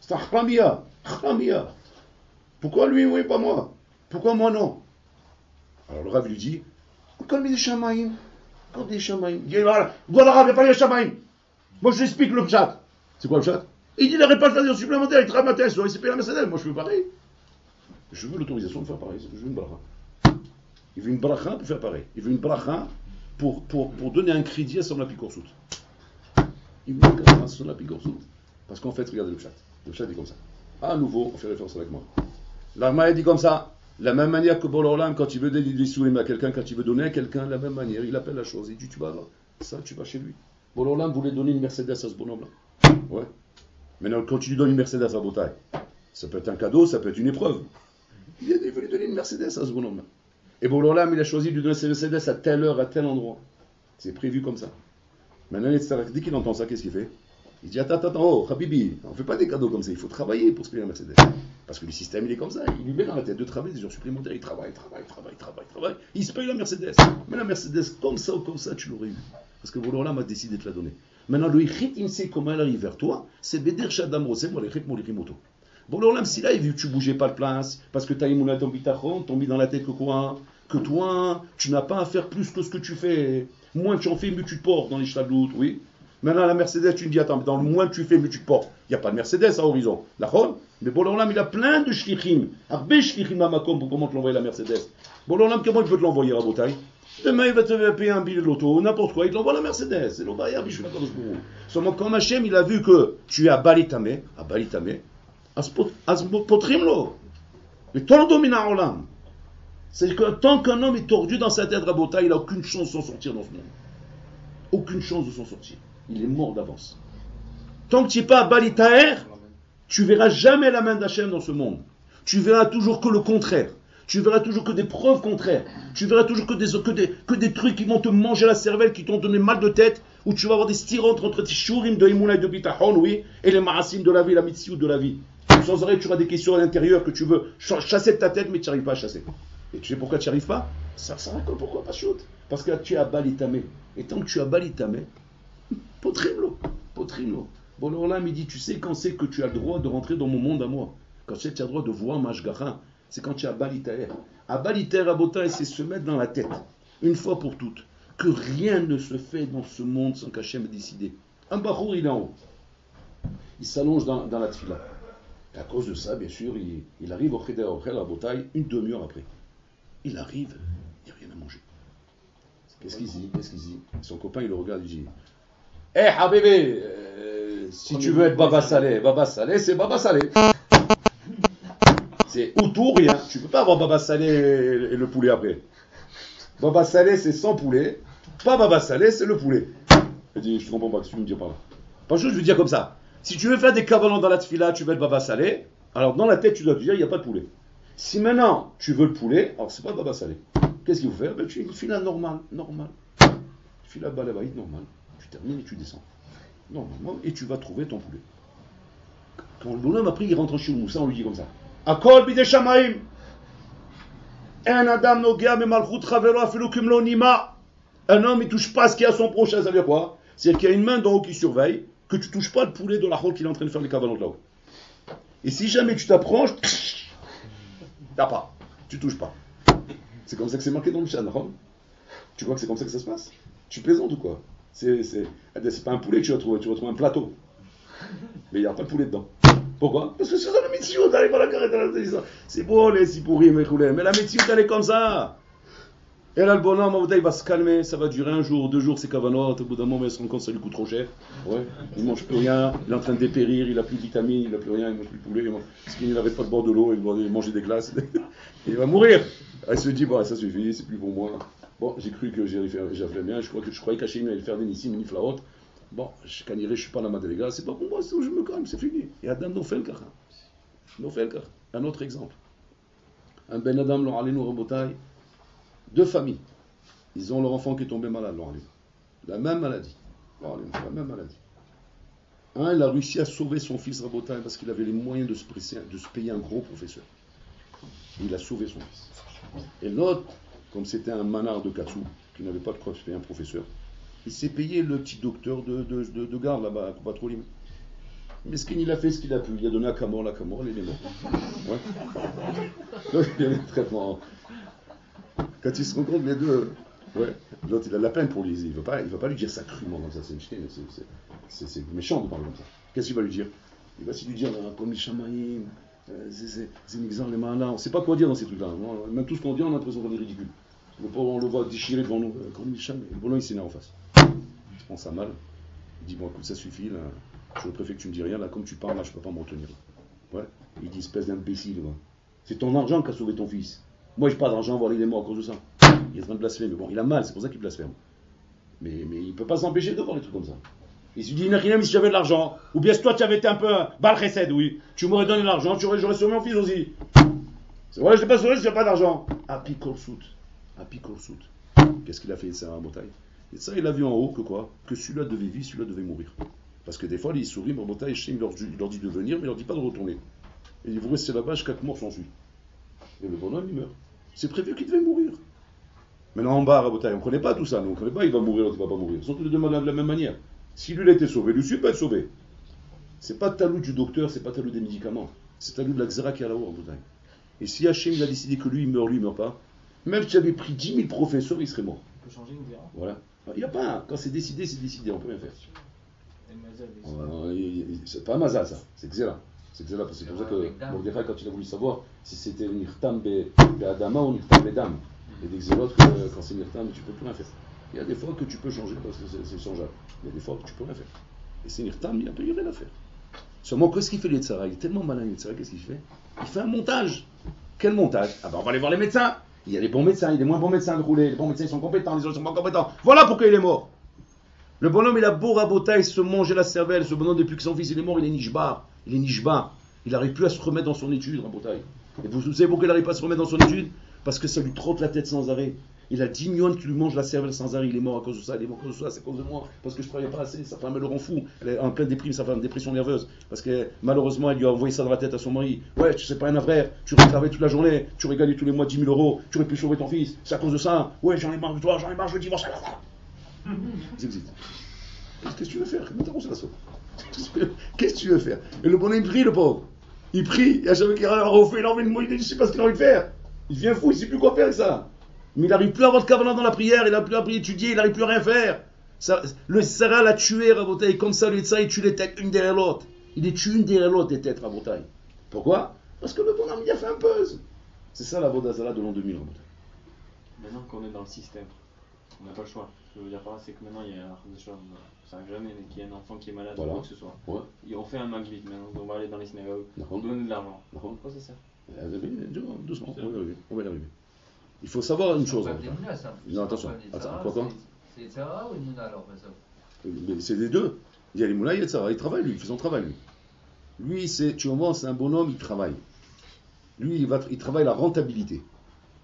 c'est un khramia. Pourquoi lui, oui, pas moi? Pourquoi moi, non? Alors le Rav lui dit, Kol Midei Shamayim. Kol Midei Shamayim. Il dit, voilà, le Rav, il n'y a pas les Shamayim. Moi, je lui explique le pshat. C'est quoi le pshat? Il dit, il n'aurait pas le salaire supplémentaire, il travaille matin, il s'est payé la Mercedes. Moi, je veux pareil. Je veux l'autorisation de faire pareil. Je veux une bracha. Il veut une bracha pour faire pareil. Il veut une bracha pour donner un crédit à son apicorsout. Il veut une bracha à son apicorsout. Parce qu'en fait, regardez le pshat. Le pshat dit comme ça. À nouveau, on fait référence avec moi. L'Armaï dit comme ça. La même manière que Bololam, quand il veut donner des souliers à quelqu'un, quand il veut donner à quelqu'un, la même manière, il appelle la chose. Il dit, tu vas là, ça, tu vas chez lui. Bololam voulait donner une Mercedes à ce bonhomme-là. Ouais. Maintenant, quand tu lui donnes une Mercedes à Botaï, ça peut être un cadeau, ça peut être une épreuve. Il veut lui donner une Mercedes à ce bonhomme-là. Et Bololam, il a choisi de lui donner cette Mercedes à telle heure, à tel endroit. C'est prévu comme ça. Maintenant, dès qu'il entend ça, qu'est-ce qu'il fait? Il dit, attends, oh, Habibi, on ne fait pas des cadeaux comme ça, il faut travailler pour se payer la Mercedes. Parce que le système, il est comme ça, il lui met dans la tête de travailler des heures supplémentaires, il travaille, il se paye la Mercedes. Mais la Mercedes, comme ça ou comme ça, tu l'aurais eu. Parce que Bololam a décidé de te la donner. Maintenant, le Yichit, il sait comment elle arrive vers toi, c'est Beder Shadam Rosem, le Yichit Molirimoto. Bololam, si là, il vu que tu bougeais pas de place, parce que tu as émoulé ton bitachon, t'ont mis dans la tête que quoi? Que toi, tu n'as pas à faire plus que ce que tu fais. Moins tu en fais, mieux tu te portes dans les chladloutes, oui. Maintenant, la Mercedes, tu me dis, attends, dans le moins que tu fais, mieux tu te portes. Il n'y a pas de Mercedes à horizon. D'accord? Mais Bololam, il a plein de shlichim. Arbe shlichim à Makom pour comment te l'envoyer la Mercedes. Bololam, comment il peut te l'envoyer à Botaï? Demain, il va te payer un billet de l'auto, n'importe quoi, il te l'envoie la Mercedes. C'est l'Obaya, Bishou Nakadosh Bourou. Seulement, quand Hachem, il a vu que tu es à Balitame, Potrimlo. Mais ton domina olam. C'est que tant qu'un homme est tordu dans sa tête à Botaï, il n'a aucune chance de s'en sortir dans ce monde. Aucune chance de s'en sortir. Il est mort d'avance. Tant que tu n'es pas à Balitaer, tu verras jamais la main d'Hachem dans ce monde. Tu verras toujours que le contraire. Tu verras toujours que des preuves contraires. Tu verras toujours que des trucs qui vont te manger la cervelle, qui t'ont donné mal de tête, où tu vas avoir des styrantes entre tes shurim de Imouna et de Bitachon, oui, et les marasim de la vie, la mitziout de la vie. Sans arrêt, tu auras des questions à l'intérieur que tu veux chasser de ta tête, mais tu n'arrives pas à chasser. Et tu sais pourquoi tu n'y arrives pas? Ça raconte pourquoi pas shoot. Parce que tu es à Balitame. Et tant que tu es à Balitame, Potrimlo. Bon, alors là, il dit, tu sais quand c'est que tu as le droit de rentrer dans mon monde à moi? Quand tu as le droit de voir ma shgacha, c'est quand tu es à Balitaer. À Balitaer, à Botaï, c'est se mettre dans la tête, une fois pour toutes, que rien ne se fait dans ce monde sans qu'Hachem ait décidé. Un bachour, il est en haut. Il s'allonge dans la tfila. Et à cause de ça, bien sûr, il arrive au Cheder Ochel à Botaï une demi-heure après. Il arrive, il n'y a rien à manger. Qu'est-ce qu'il dit? Son copain, il le regarde, il dit, hé, Habibi, si tu veux être Baba Salé, c'est Baba Salé. C'est ou tout ou rien. Tu ne peux pas avoir Baba Salé et le poulet après. Baba Salé, c'est sans poulet. Pas Baba Salé, c'est le poulet. Je dis, je ne comprends pas ce que tu me dis par là. Pas chose, je veux dire comme ça. Si tu veux faire des cavalons dans la tfila, tu veux être Baba Salé, alors dans la tête, tu dois te dire, il n'y a pas de poulet. Si maintenant, tu veux le poulet, alors c'est pas Baba Salé. Qu'est-ce qu'il faut faire? Tu fais une fila normale. Fila balabaïd normale. Tu termines et tu descends. Normalement, et tu vas trouver ton poulet. Quand le bonhomme après il rentre chez Moussa, on lui dit comme ça. Akol bidei shamayim. Un adam nogea me malchut chavero afilu kimlo nima. Un homme il touche pas ce qu'il y a à son prochain, ça veut dire quoi? C'est qu'il y a une main d'en haut qui surveille, que tu touches pas le poulet de la rôle qu'il est en train de faire les cavalons de là-haut. Et si jamais tu t'approches, t'as pas. Tu touches pas. C'est comme ça que c'est marqué dans le chat, non? Tu crois que c'est comme ça que ça se passe? Tu plaisantes ou quoi? C'est pas un poulet que tu vas trouver un plateau. Mais il n'y a pas de poulet dedans. Pourquoi? Parce que c'est ça la métier, t'arrives à la carrette, c'est beau les sipouri, mais la métier, elle est comme ça. Et là, le bonhomme, il va se calmer, ça va durer un jour, 2 jours, c'est cavanote, au bout d'un moment, il se rend compte que ça lui coûte trop cher. Ouais. Il mange plus rien, il est en train de dépérir, il n'a plus de vitamines, il n'a plus rien, il mange plus de poulet, parce qu'il n'arrête pas de boire de l'eau, il va manger des glaces, il va mourir. Il se dit, bon, ça suffit, c'est plus pour moi. Bon, j'ai cru que j'avais bien, je croyais qu'Hachem allait faire des nissim, une flaot. Bon, je ne suis pas la madéléga, c'est pas pour moi, c'est où je me calme, c'est fini. Et Adam Nofel Kach. Un autre exemple. Un Ben Adam, leur allénou Rabotai, 2 familles. Ils ont leur enfant qui est tombé malade, leur allénou. La même maladie. Un, il a réussi à sauver son fils Rabotai parce qu'il avait les moyens de se payer un gros professeur. Il a sauvé son fils. Et l'autre, comme c'était un manard de Katsou, qui n'avait pas de quoi se payer un professeur, il s'est payé le petit docteur de garde là-bas à Patrolim. Meskin, il a fait ce qu'il a pu. Il a donné à Camor, la Camor, il est mort. Ouais. Donc, il y a un traitement. Quand ils se rencontrent, les deux. Ouais. L'autre, il a de la peine pour lui. Il ne va pas lui dire ça crûment comme ça. C'est méchant de parler comme ça. Qu'est-ce qu'il va lui dire? Il va lui dire comme les chamaïm, c'est les malins. On ne sait pas quoi dire dans ces trucs-là. Même tout ce qu'on dit, on a l'impression qu'on est ridicule. On le voit déchirer devant nous. Comme les chamaïm. Le bonhomme, il s'énerve en face. Il prend ça mal. Il dit bon, écoute, ça suffit. Là. Je préfère que tu me dis rien. Là, comme tu parles, là, je ne peux pas me retenir. Ouais. Il dit espèce d'imbécile. C'est ton argent qui a sauvé ton fils. Moi, je n'ai pas d'argent, voilà, il est mort à cause de ça. Il est en train de blasphémer. Bon, il a mal, c'est pour ça qu'il blasphème. Mais il ne peut pas s'empêcher de voir des trucs comme ça. Il se dit, Nachinem, si j'avais de l'argent, ou bien si toi tu avais été un peu bal chesed, oui, tu m'aurais donné de l'argent, j'aurais sauvé mon fils aussi. C'est vrai, je ne l'ai pas sauvé si j'ai pas d'argent. Api Korsout. Qu'est-ce qu'il a fait, ça, à Botaï? Et ça, il a vu en haut que quoi? Que celui-là devait vivre, celui-là devait mourir. Parce que des fois, il sourit, mais Botaï, il leur dit de venir, mais il leur dit pas de retourner. Et il dit, vous restez là-bas jusqu'à que mort s'ensuit. Et le bonhomme, il meurt. C'est prévu qu'il devait mourir. Maintenant, en bas, à Botaï, on ne connaît pas tout ça. Nous, on ne connaît pas, il va mourir, l'autre, il ne va pas mourir. Ils sont tous les deux malades de la même manière. Si lui, il a été sauvé, lui, il peut être sauvé. C'est pas talou du docteur, c'est pas talou des médicaments. C'est talou de la xéra qui est là-haut en Botaï. Et si Hachem, il a décidé que lui, il meurt pas, même si tu avais pris 10 000 professeurs, il serait mort. On peut changer une xéra. Voilà. Il n'y a pas. Quand c'est décidé, on peut rien faire. C'est pas Mazal, ça. C'est xéra. C'est xéra, parce que c'est pour ça que Mordechai, quand il a voulu savoir si c'était Nirtam Adama ou Nirtam Bedam. Et des xérotes, quand c'est Nirtam, tu peux plus rien faire. Il y a des fois que tu peux changer parce que c'est changeable. Il y a des fois que tu peux rien faire. Et c'est Nirtam, il n'y a rien à faire. Seulement, qu'est-ce qu'il fait, l'Yetzara? Il est tellement malin, l'Yetzara, qu'est-ce qu'il fait? Il fait un montage. Quel montage? Ah ben, on va aller voir les médecins. Il y a les bons médecins, il y a les moins bons médecins de rouler. Les bons médecins, ils sont compétents, les autres sont pas compétents. Voilà pourquoi il est mort. Le bonhomme, il a beau rabotaille, se manger la cervelle. Ce bonhomme, depuis que son fils il est mort, il est nishbar. Il n'arrive plus à se remettre dans son étude, rabotaille. Et vous savez pourquoi il n'arrive pas à se remettre dans son étude? Parce que ça lui trotte la tête sans arrêt. Il a 10 millions qui lui mangent la cervelle sans arrêt. Il est mort à cause de ça, c'est à cause de moi. Parce que je ne travaillais pas assez. Sa femme, elle le rend fou. Elle est en pleine déprime, sa femme, dépression nerveuse. Parce que malheureusement, elle lui a envoyé ça dans la tête à son mari. Ouais, tu sais pas un frère, tu aurais travaillé toute la journée, tu aurais gagné tous les mois 10 000 euros, tu aurais pu sauver ton fils. C'est à cause de ça. Ouais, j'en ai marre de toi, j'en ai marre, je veux divorcer. Qu'est-ce que tu veux faire? Qu'est-ce que tu veux faire? Et le bonhomme, il prie, le pauvre. Il prie, et à chaque fois qu'il a refait, il a envie de mourir, il ne sait pas ce qu'il a envie de faire. Il devient fou, il ne sait plus quoi faire avec ça. Mais il n'arrive plus à avoir de kavanah dans la prière, il n'a plus à étudier, il n'arrive plus à rien faire. Ça, le Sarah l'a tué, Rabotaï, comme ça, lui, ça, il tue les têtes une derrière l'autre. Il les tue une derrière l'autre, les têtes, Rabotaï. Pourquoi? Parce que le bonhomme, il a fait un buzz. C'est ça la Vodazala de l'an 2000, Rabotaï. Maintenant qu'on est dans le système, on n'a pas le choix. Ce que je veux dire par là, c'est que maintenant, il y a des choses, ça n'arrive jamais, mais qu'il y a un enfant qui est malade, ou quoi que ce soit. Ouais. Et on fait un magbit maintenant, on va aller dans les synagogues, on donne de l'argent. Pourquoi c'est ça? Doucement, on va y arriver. Il faut savoir une chose. Non, attention. Quoi? C'est Tzara ou Emouna alors? C'est les deux. Il y a les Mouna, il y a Tzara. Il travaille, lui, il fait son travail, lui. Lui, tu vois, c'est un bonhomme, il travaille. Lui, il travaille la rentabilité.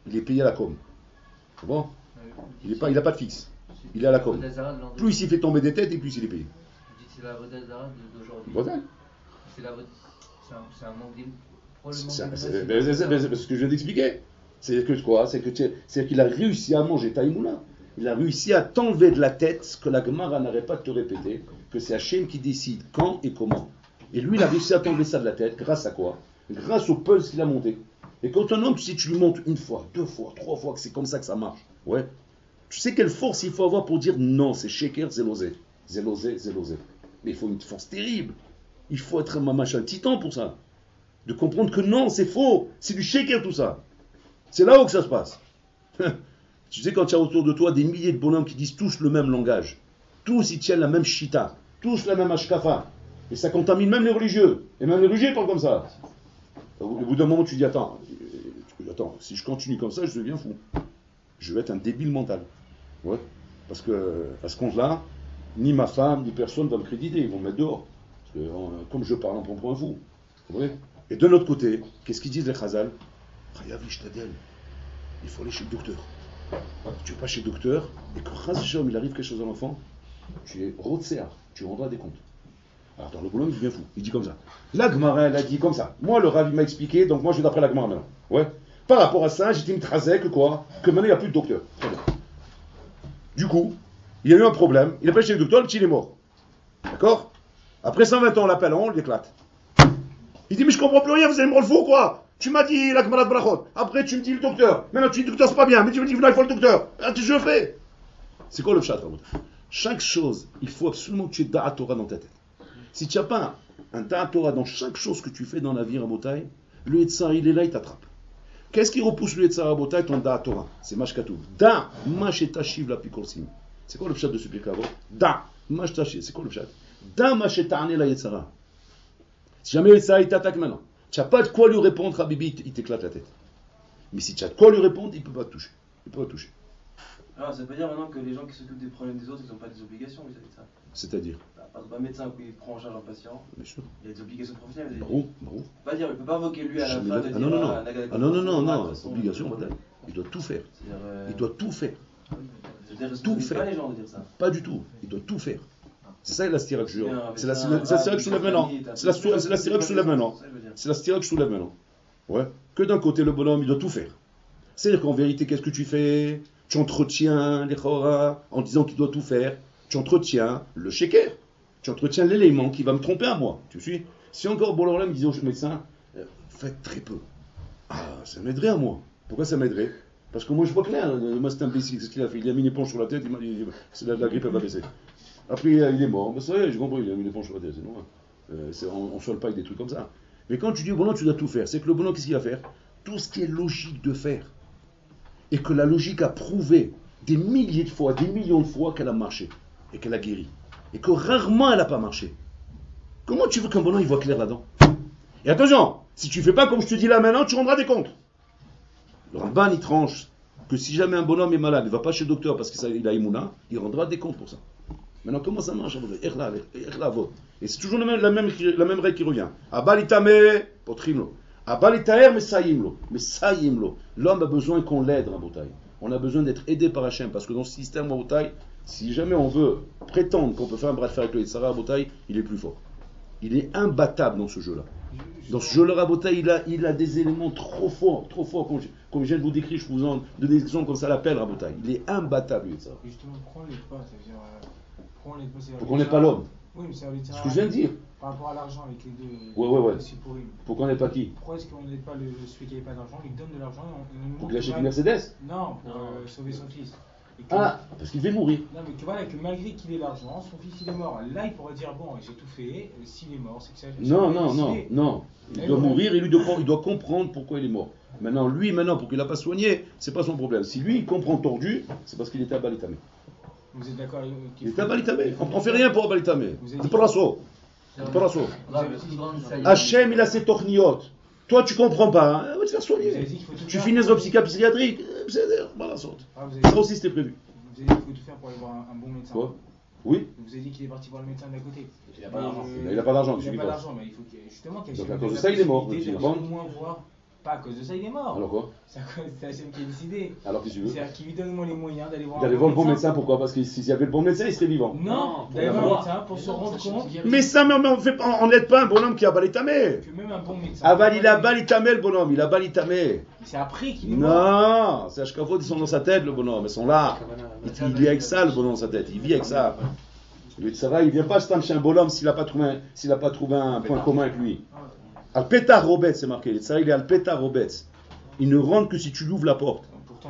Il est payé à la com. C'est bon? Il n'a pas de fixe. Il est à la com. Plus il fait tomber des têtes et plus il est payé. Vous dites c'est la Vodazara d'aujourd'hui. Voilà. C'est un manque c'est ce que je viens d'expliquer. C'est que quoi? C'est qu'il a réussi à manger Taïmouna. Il a réussi à t'enlever de la tête ce que la Gemara n'arrête pas de te répéter, que c'est Hachem qui décide quand et comment. Et lui, il a réussi à t'enlever ça de la tête, grâce à quoi? Grâce au pulse qu'il a monté. Et quand un homme, tu sais, tu lui montes une fois, 2 fois, 3 fois, que c'est comme ça que ça marche. Ouais. Tu sais quelle force il faut avoir pour dire non, c'est Sheker, Zélosé. Zélosé. Mais il faut une force terrible. Il faut être un titan pour ça. De comprendre que non, c'est faux. C'est du Sheker tout ça. C'est là où que ça se passe. Tu sais, quand tu as autour de toi des milliers de bonhommes qui disent tous le même langage, tous ils tiennent la même shita, tous la même ashkafa, et ça contamine même les religieux. Et même les religieux parlent comme ça. Au bout d'un moment, tu dis attends, si je continue comme ça, je deviens fou. Je vais être un débile mental. Ouais. Parce que à ce compte-là, ni ma femme, ni personne ne va me créditer, ils vont me mettre dehors. Parce que, comme je parle, on prend pour un fou. Ouais. Et de l'autre côté, qu'est-ce qu'ils disent les Chazal? Il faut aller chez le docteur. Tu vas pas chez le docteur, et quand il arrive quelque chose à l'enfant, tu es rotséar, tu rendras des comptes. Alors dans le bonhomme, il devient fou. Il dit comme ça. La Gemara, elle a dit comme ça. Moi, le Rav, il m'a expliqué, donc moi, je vais d'après la Gemara maintenant. Ouais. Par rapport à ça, j'étais mitrasé que quoi? Que maintenant, il n'y a plus de docteur. Très bien. Du coup, il y a eu un problème. Il a pas chez le docteur, le petit, il est mort. D'accord? Après 120 ans, on l'appelle, on l'éclate. Il dit, mais je comprends plus rien, vous allez me rendre fou, quoi. Tu m'as dit la Gemara de Brachot. Après, tu me dis le docteur. Maintenant, tu dis le docteur, c'est pas bien. Mais tu me dis, non, il faut le docteur. Qu'est-ce que je fais? C'est quoi le pshat? Chaque chose, il faut absolument que tu aies Da'at Torah dans ta tête. Si tu n'as pas un Da'at Torah dans chaque chose que tu fais dans la vie, Rabotai, le Yetzar, il est là, il t'attrape. Qu'est-ce qui repousse le Yetzar, Rabotai? Ton Da'at Torah. C'est Mashkatou. Da, Mashetashiv la Pikorsim. C'est quoi le pshat de ce Pirkei Avot? Da, Mashetashiv. C'est quoi le pshat? Da, Masheta'ane la Yetzara. Si jamais le Yetzar, il t'attaque maintenant. Tu n'as pas de quoi lui répondre, Habibi, il t'éclate la tête. Mais si tu as de quoi lui répondre, il ne peut pas te toucher. Il peut pas te toucher. Alors, ça veut dire maintenant que les gens qui s'occupent des problèmes des autres, ils n'ont pas des obligations vis-à-vis de ça. C'est-à-dire Par exemple, un médecin qui prend en charge un patient, bien sûr. il a des obligations professionnelles. Bravo. Il ne peut pas invoquer lui à la fin de dire non, obligation, il doit tout faire. Il doit tout faire. Tout faire. Pas les gens de dire ça. Pas du tout. Il doit tout faire. C'est ça la stira que je C'est la stira que je soulève maintenant. C'est la stira que je soulève maintenant. C'est la stira que je soulève maintenant. Ouais. Que d'un côté, le bonhomme, il doit tout faire. C'est-à-dire qu'en vérité, qu'est-ce que tu fais? Tu entretiens les chora en disant qu'il doit tout faire. Tu entretiens le sheker. Tu entretiens l'élément qui va me tromper à moi. Tu suis? Si encore Bolloré me disait au médecin, faites très peu. Ah, ça m'aiderait à moi. Pourquoi ça m'aiderait? Parce que moi je vois clair. Moi c'est imbécile. Qu'est-ce qu'il a fait? Il a mis une éponge sur la tête. Il m'a dit, la grippe elle va baisser. Après il est mort. Mais ça y est, j'ai compris. Il a mis une éponge sur la tête. C'est normal. On ne soigne pas avec des trucs comme ça. Mais quand tu dis au bonhomme, tu dois tout faire. C'est que le bonhomme, qu'est-ce qu'il va faire? Tout ce qui est logique de faire. Et que la logique a prouvé des milliers de fois, des millions de fois qu'elle a marché. Et qu'elle a guéri. Et que rarement elle n'a pas marché. Comment tu veux qu'un bonhomme il voit clair là-dedans? Et attention, si tu ne fais pas comme je te dis là maintenant, tu rendras des comptes. Le Ramban il tranche que si jamais un bonhomme est malade, il ne va pas chez le docteur parce qu'il a Imouna, il rendra des comptes pour ça. Maintenant comment ça marche? Et c'est toujours la même règle qui revient. Abalitame, potrimlo. Abalitaer, mesayimlo. L'homme a besoin qu'on l'aide, Rabotai. On a besoin d'être aidé par Hachem parce que dans ce système, Rabotai, si jamais on veut prétendre qu'on peut faire un bras de fer avec le Yetzara, Rabotai, il est plus fort. Il est imbattable dans ce jeu-là. Dans ce jeu-là, Rabotai, il a des éléments trop forts. Comme je viens de vous décrire, je vous en donne des exemples comme ça l'appelle, Rabotai. Il est imbattable, le Yetzara. Justement, pourquoi on l'aide pas? Pour qu'on n'ait pas l'homme. Oui, mais ça veut dire. Ce que je viens de dire. Par rapport à l'argent avec les deux. Ouais. Pourquoi on n'ait pas qui? Pourquoi est-ce qu'on n'aide pas celui qui n'avait pas d'argent, il donne de l'argent et on pour qu'il achète une Mercedes? Non, pour sauver son fils. Parce qu'il devait mourir. Non, mais tu vois, que malgré qu'il ait l'argent, son fils il est mort. Là, il pourrait dire bon, j'ai tout fait, s'il est mort, c'est que ça. Non. Il doit mourir et il doit comprendre pourquoi il est mort. Maintenant, pour qu'il n'a pas soigné, c'est pas son problème. Si lui, il comprend tordu, c'est parce qu'il était à Balitamé. Vous êtes d'accord? Il était à Balitamé. On ne fait rien pour Balitamé. C'est pas l'assaut. Hachem, il a ses torniotes. Toi, tu comprends pas. Hein? Va te faire soigner. Tu finis dans un psychiatrique. C'est pas la sorte. Ça aussi, c'était prévu. Vous avez dit qu'il faut tout faire pour aller voir un bon médecin. Quoi? Oui. Vous avez dit qu'il est parti voir le médecin d'à côté. Il n'a pas d'argent. Il n'a pas d'argent. Il n'a pas d'argent, mais il faut justement qu'il y ait. Donc à cause de ça, il est mort. Pas à cause de ça, il est mort. Alors quoi? C'est Hachem qui a décidé. Alors qu'est-ce que tu veux? C'est-à-dire qu'il lui donne les moyens d'aller voir le bon médecin. Pourquoi? Parce que s'il y avait le bon médecin, il serait vivant. Non, d'aller voir le médecin pour se rendre compte. Mais ça, on n'aide pas un bonhomme qui a balitamé. Que même un bon médecin. Il a balitamé le bonhomme, il a balitamé. C'est après qu'il est mort. Non, c'est Ashkafot, ils sont dans sa tête le bonhomme, ils sont là. Il vit avec ça le bonhomme dans sa tête, il vit avec ça. Le Tzara, il ne vient pas se chez un bonhomme s'il n'a pas trouvé un point commun avec lui. Al-Petar Robetz, c'est marqué. Le Tzara, il est Al-Petar Robetz. Il ne rentre que si tu lui ouvres la porte.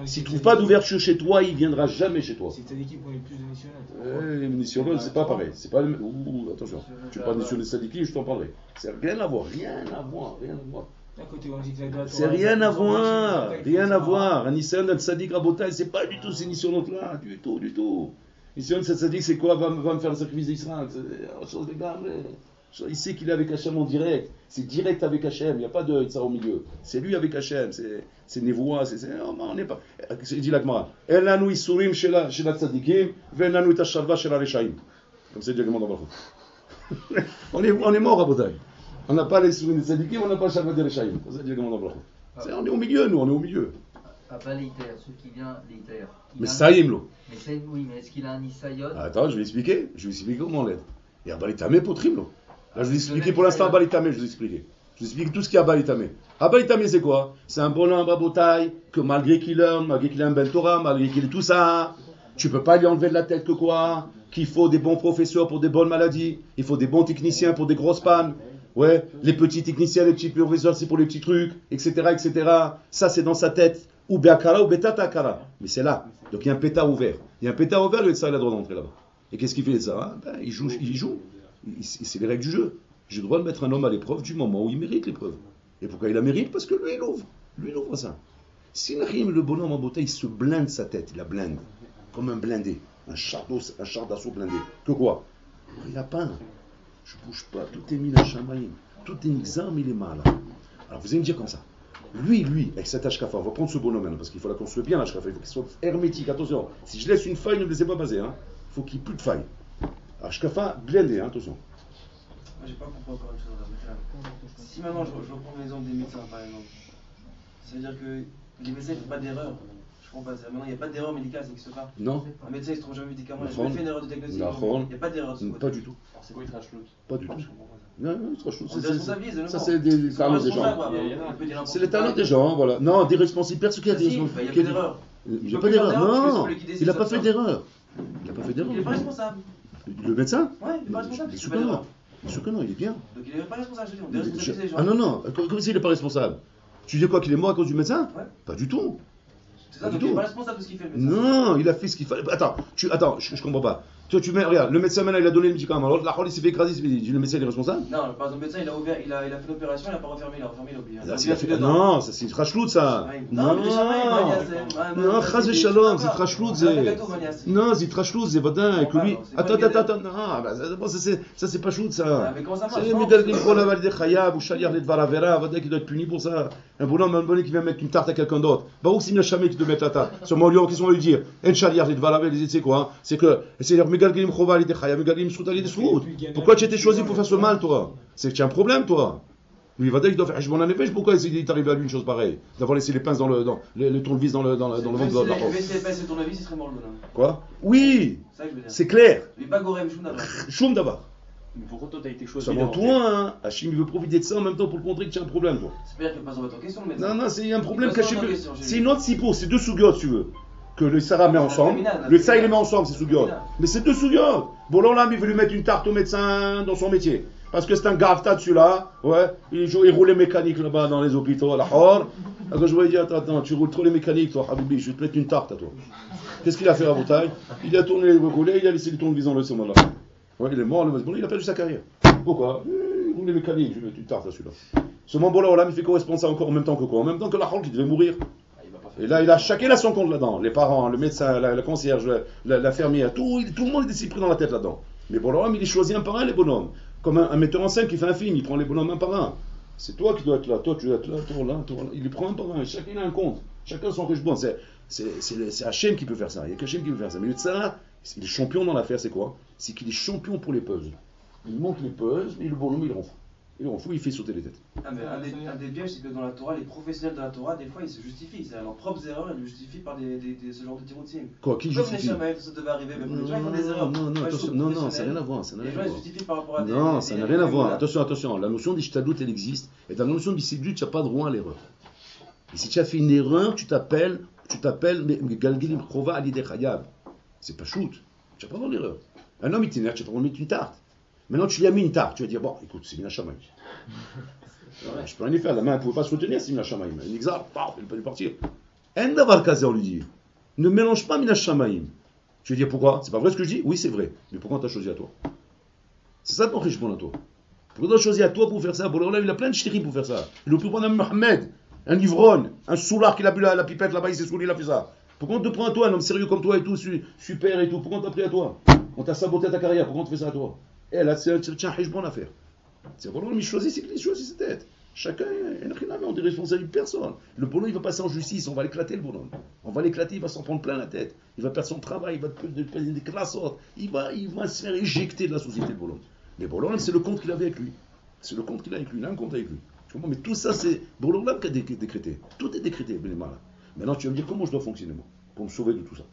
S'il ne trouve pas d'ouverture chez toi, il ne viendra jamais chez toi. C'est ta équipe pour les plus de missionnaires. Les missionnaires, c'est pas pareil. C'est pas attention, tu parles de Sadiki, je t'en parlerai. C'est rien à voir. C'est rien à voir. Un Nissan al-Sadik Rabotai, c'est pas du tout ces missionnaires-là, du tout. Mission al-Sadik, c'est quoi? Va me faire le sacrifice d'Israël. C'est chose de gamme. Il sait qu'il est avec Hachem en direct. C'est direct avec Hachem. Il n'y a pas de Yitzhar au milieu. C'est lui avec Hachem. C'est Nevoa. On n'est pas. Il dit la Gemara. El lanu isurim shel tzadikim, ve'en lanu et hashalva shel hareshaim. Comme c'est dit le monde en on est mort à Botaï. On n'a pas les isurim des tzadikim, on n'a pas le shalva des hareshaim. Comme c'est dit le monde en on est au milieu, nous. On est au milieu. Pas l'Iter, ceux qui viennent l'Iter. Mais Saïmlo. Oui, mais est-ce qu'il a un Isayot? Attends, je vais expliquer comment on l'aide. Il y a Balitamé pour Trimlo. Là, je vais expliquer pour l'instant Balitamé, je vais expliquer tout ce qu'il y a à Balitamé. À Balitamé, c'est quoi? C'est un bonhomme à Botaï, que malgré qu'il a un Ben Torah, malgré qu'il ait tout ça, tu peux pas lui enlever de la tête que quoi? qu'il faut des bons professeurs pour des bonnes maladies, il faut des bons techniciens pour des grosses pannes. Ouais, les petits techniciens, les petits professeurs, c'est pour les petits trucs, etc., etc. Ça, c'est dans sa tête. Ou be'akara ou betatakara. Mais c'est là. Donc il y a un pétard ouvert. Il y a un pétard ouvert, le Tzara, il a le droit d'entrer là-bas. Et qu'est-ce qu'il fait, le Tzara? Il joue. C'est les règles du jeu. J'ai le droit de mettre un homme à l'épreuve du moment où il mérite l'épreuve. Et pourquoi il la mérite? Parce que lui, il ouvre. Lui, il ouvre ça. Sinachim, le bonhomme en beauté, il se blinde sa tête. Il la blinde. Comme un blindé. Un char d'assaut blindé. Que quoi? Il n'y a pas. Je ne bouge pas. Tout est mis à Shamaïm. Tout est exam, il est mal. Alors vous allez me dire comme ça. Lui, avec cet Ashkafa, on va prendre ce bonhomme maintenant, parce qu'il faut la construire bien, l'Ashkafa. Il faut qu'il soit hermétique. Attention. Si je laisse une faille, ne me laissez pas baser. Il faut qu'il n'y ait plus de faille. Ashkafa, blindé, attention. Moi, j'ai pas compris encore une chose. Si maintenant je reprends l'exemple des médecins, par exemple, ça veut dire que les médecins ne font pas d'erreur. Je comprends pas ça. Maintenant, il n'y a pas d'erreur médicale, ça n'existe pas. Non. Un médecin, il ne se trouve jamais médicament. Il a fait une erreur de diagnostic. Il n'y a pas d'erreur. Pas du tout. C'est quoi, il trashloot? Pas du tout. Non, il trashloot. Ça, c'est des talents des gens. C'est les talents des gens, voilà. Non, des responsables. Personne qui a des responsabilités. Il n'y a pas d'erreur. Il n'y a pas d'erreur. Non, il n'a pas fait d'erreur. Il n'a pas fait d'erreur. Il n'est pas responsable. Le médecin? Ouais, il n'est pas responsable. Bien sûr que non. Bien sûr que non, il est bien. Donc il n'est pas responsable, je dis. On déresponsabilise les gens. Ah non, comment ça il n'est pas responsable? Tu dis quoi, qu'il est mort à cause du médecin? Ouais. Pas du tout. C'est ça, donc il n'est pas responsable de ce qu'il fait, le médecin. Non, il a fait ce qu'il fallait. Attends, je comprends pas. Toi, regarde, le médecin maintenant il a donné le médicament. Alors, la il s'est fait écraser, le médecin il est responsable? Non, par exemple, le médecin il a ouvert, il a fait l'opération, il n'a pas refermé, il a oublié. Non, ça c'est trashlout ça. Non, chaz shalom, c'est trashlout. Non, c'est trashlout, c'est badin. Et que lui. Attends, non, ça c'est pas chlout ça. Mais comment ça marche? C'est le mégal qui la valide khayab ou shaliar les dvaravera, badin qui doit être puni pour ça. Un bonhomme qui vient mettre une tarte à quelqu'un d'autre. Bah où s'il n'a jamais qui doit mettre la tarte? Sur mon lion, qu'est-ce qu'on va lui dire? En shaliar les dvaravera, c'est quoi? C'est que c'est pourquoi tu étais choisi pour faire ce mal, toi? C'est que tu as un problème, toi. Lui, il va dire qu'il doit faire Hajbon Hanefesh. Pourquoi il est arrivé à lui une chose pareille? D'avoir laissé les pinces le tournevis dans le ventre de la robe. Si les pinces et tournevis, il serait mort le bonhomme. Quoi? Oui, c'est clair. Il n'est pas Gorem, Choum d'abord. Choum d'abord. Mais pourquoi toi t'as été choisi? Seulement toi, Hachim, il veut profiter de ça en même temps pour le montrer que tu as un problème, toi. C'est pas qu'il ne pas en question, le médecin. Non, c'est un problème caché. C'est une autre sipo, c'est deux sougiotes, si tu veux. Que le Sarah met ensemble, le Sarah il les met ensemble, c'est sougiotes. Mais c'est deux sougiotes. Bon, là, il veut lui mettre une tarte au médecin dans son métier. Parce que c'est un gavta celui-là, ouais, il roule les mécaniques là-bas dans les hôpitaux à la horde. Alors je lui ai dit, attends, tu roules trop les mécaniques, toi, Habibi, je vais te mettre une tarte à toi. Qu'est-ce qu'il a fait à Boutaï? Il a tourné les roulés, il a laissé le tournevis dans le moment là. Ouais, il est mort, il a perdu sa carrière. Pourquoi? Il roule les mécaniques, je vais mettre une tarte à celui-là. Ce moment-là, il fait correspondre ça encore en même temps que quoi? En même temps que la horde qui devait mourir. Et là, chacun a son compte là-dedans. Les parents, le médecin, la concierge, la fermière, tout le monde est pris dans la tête là-dedans. Mais bon, l'homme, il est choisi un par un, les bonhommes. Comme un metteur en scène qui fait un film, il prend les bonhommes un par un. C'est toi qui dois être là, toi tu dois être là, toi là. Il les prend un par un. Chacun a un compte. Chacun son riche bon. C'est Hachem qui peut faire ça. Il n'y a qu'Hachem qui peut faire ça. Mais le Tzara, il est champion dans l'affaire, c'est quoi? C'est qu'il est champion pour les puzzles. Il monte les puzzles, et le bonhomme, il rend fou. Il rend fou, il fait sauter les têtes. Un des pièges, c'est que dans la Torah, les professionnels de la Torah, des fois, ils se justifient. C'est leurs propres erreurs, ils le justifient par ce genre de tiroutine. Quoi, qui justifie? Ça devait arriver, mais les gens, ils font des erreurs. Non, ça n'a rien à voir. Les gens, ils justifient par rapport à des... Non, ça n'a rien à voir. Attention, la notion d'ishtadlout, elle existe. Et dans la notion d'ishtadlout, tu n'as pas droit à l'erreur. Et si tu as fait une erreur, tu t'appelles Galgilim Chova Alideh Chayav. C'est pas shoot. Tu n'as pas droit à l'erreur. Un homme, il t'énerve, tu vas pas mettre une tarte. Maintenant, tu lui as mis une tarte. Tu vas dire, bon, écoute, c'est Mina Shamaïm. Je peux rien y faire. La main, elle ne pouvait pas se retenir, c'est Mina Shamaïm. Un exarbe, elle peut partir. En davar kazé, on lui dit. Ne mélange pas Mina Shamaïm. Tu vas dire, pourquoi? C'est pas vrai ce que je dis? Oui, c'est vrai. Mais pourquoi on t'a choisi à toi? C'est ça ton richement à toi. Pourquoi on t'a choisi à toi pour faire ça? Bon, là, il a plein de chéris pour faire ça. Il aurait pu prendre un Mohamed, un ivrogne, un soulard qui a bu la pipette là-bas, il s'est saoulé, il a fait ça. Pourquoi on te prend à toi, un homme sérieux comme toi et tout, super et tout? Pourquoi on t'a pris à toi? On t'a saboté ta carrière, pourquoi on te fait ça à toi? Et là, c'est un hijbon à faire. C'est vraiment il choisit, c'est qu'il choisit sa tête. Chacun, on est responsable de personne. Le bonhomme, il va passer en justice, on va l'éclater le bonhomme. On va l'éclater, il va s'en prendre plein la tête. Il va perdre son travail, il va perdre des classes. Il va se faire éjecter de la société, le bonhomme. Mais bonhomme, c'est le compte qu'il avait avec lui. C'est le compte qu'il a avec lui, il a un compte avec lui. Tu comprends? Mais tout ça, c'est bonhomme qui a décrété. Tout est décrété, ben malin. Maintenant, tu vas me dire comment je dois fonctionner, moi, pour me sauver de tout ça.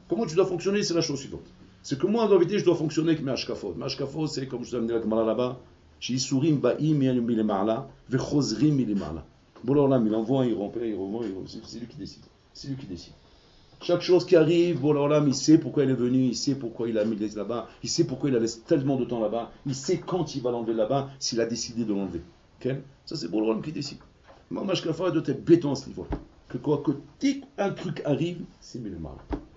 Comment tu dois fonctionner, c'est la chose suivante. C'est que moi, en vérité, je dois fonctionner avec mes hashkafot. Mes hashkafot, c'est comme je te dis la Gemara là-bas, Shisurim ba'im milema'ala, vechozrim milema'ala. Bon, alors là, il envoie, il remplit, il revend, c'est lui qui décide. C'est lui qui décide. Chaque chose qui arrive, bon, alors là, il sait pourquoi il est venu, il sait pourquoi il a mis les là-bas, il sait pourquoi il a laissé tellement de temps là-bas, il sait quand il va l'enlever là-bas, s'il a décidé de l'enlever. Okay? Ça, c'est pour l'homme qui décide. Moi, je dois être béton à ce niveau. Que quoi, que dès qu'un truc arrive, c'est le mal.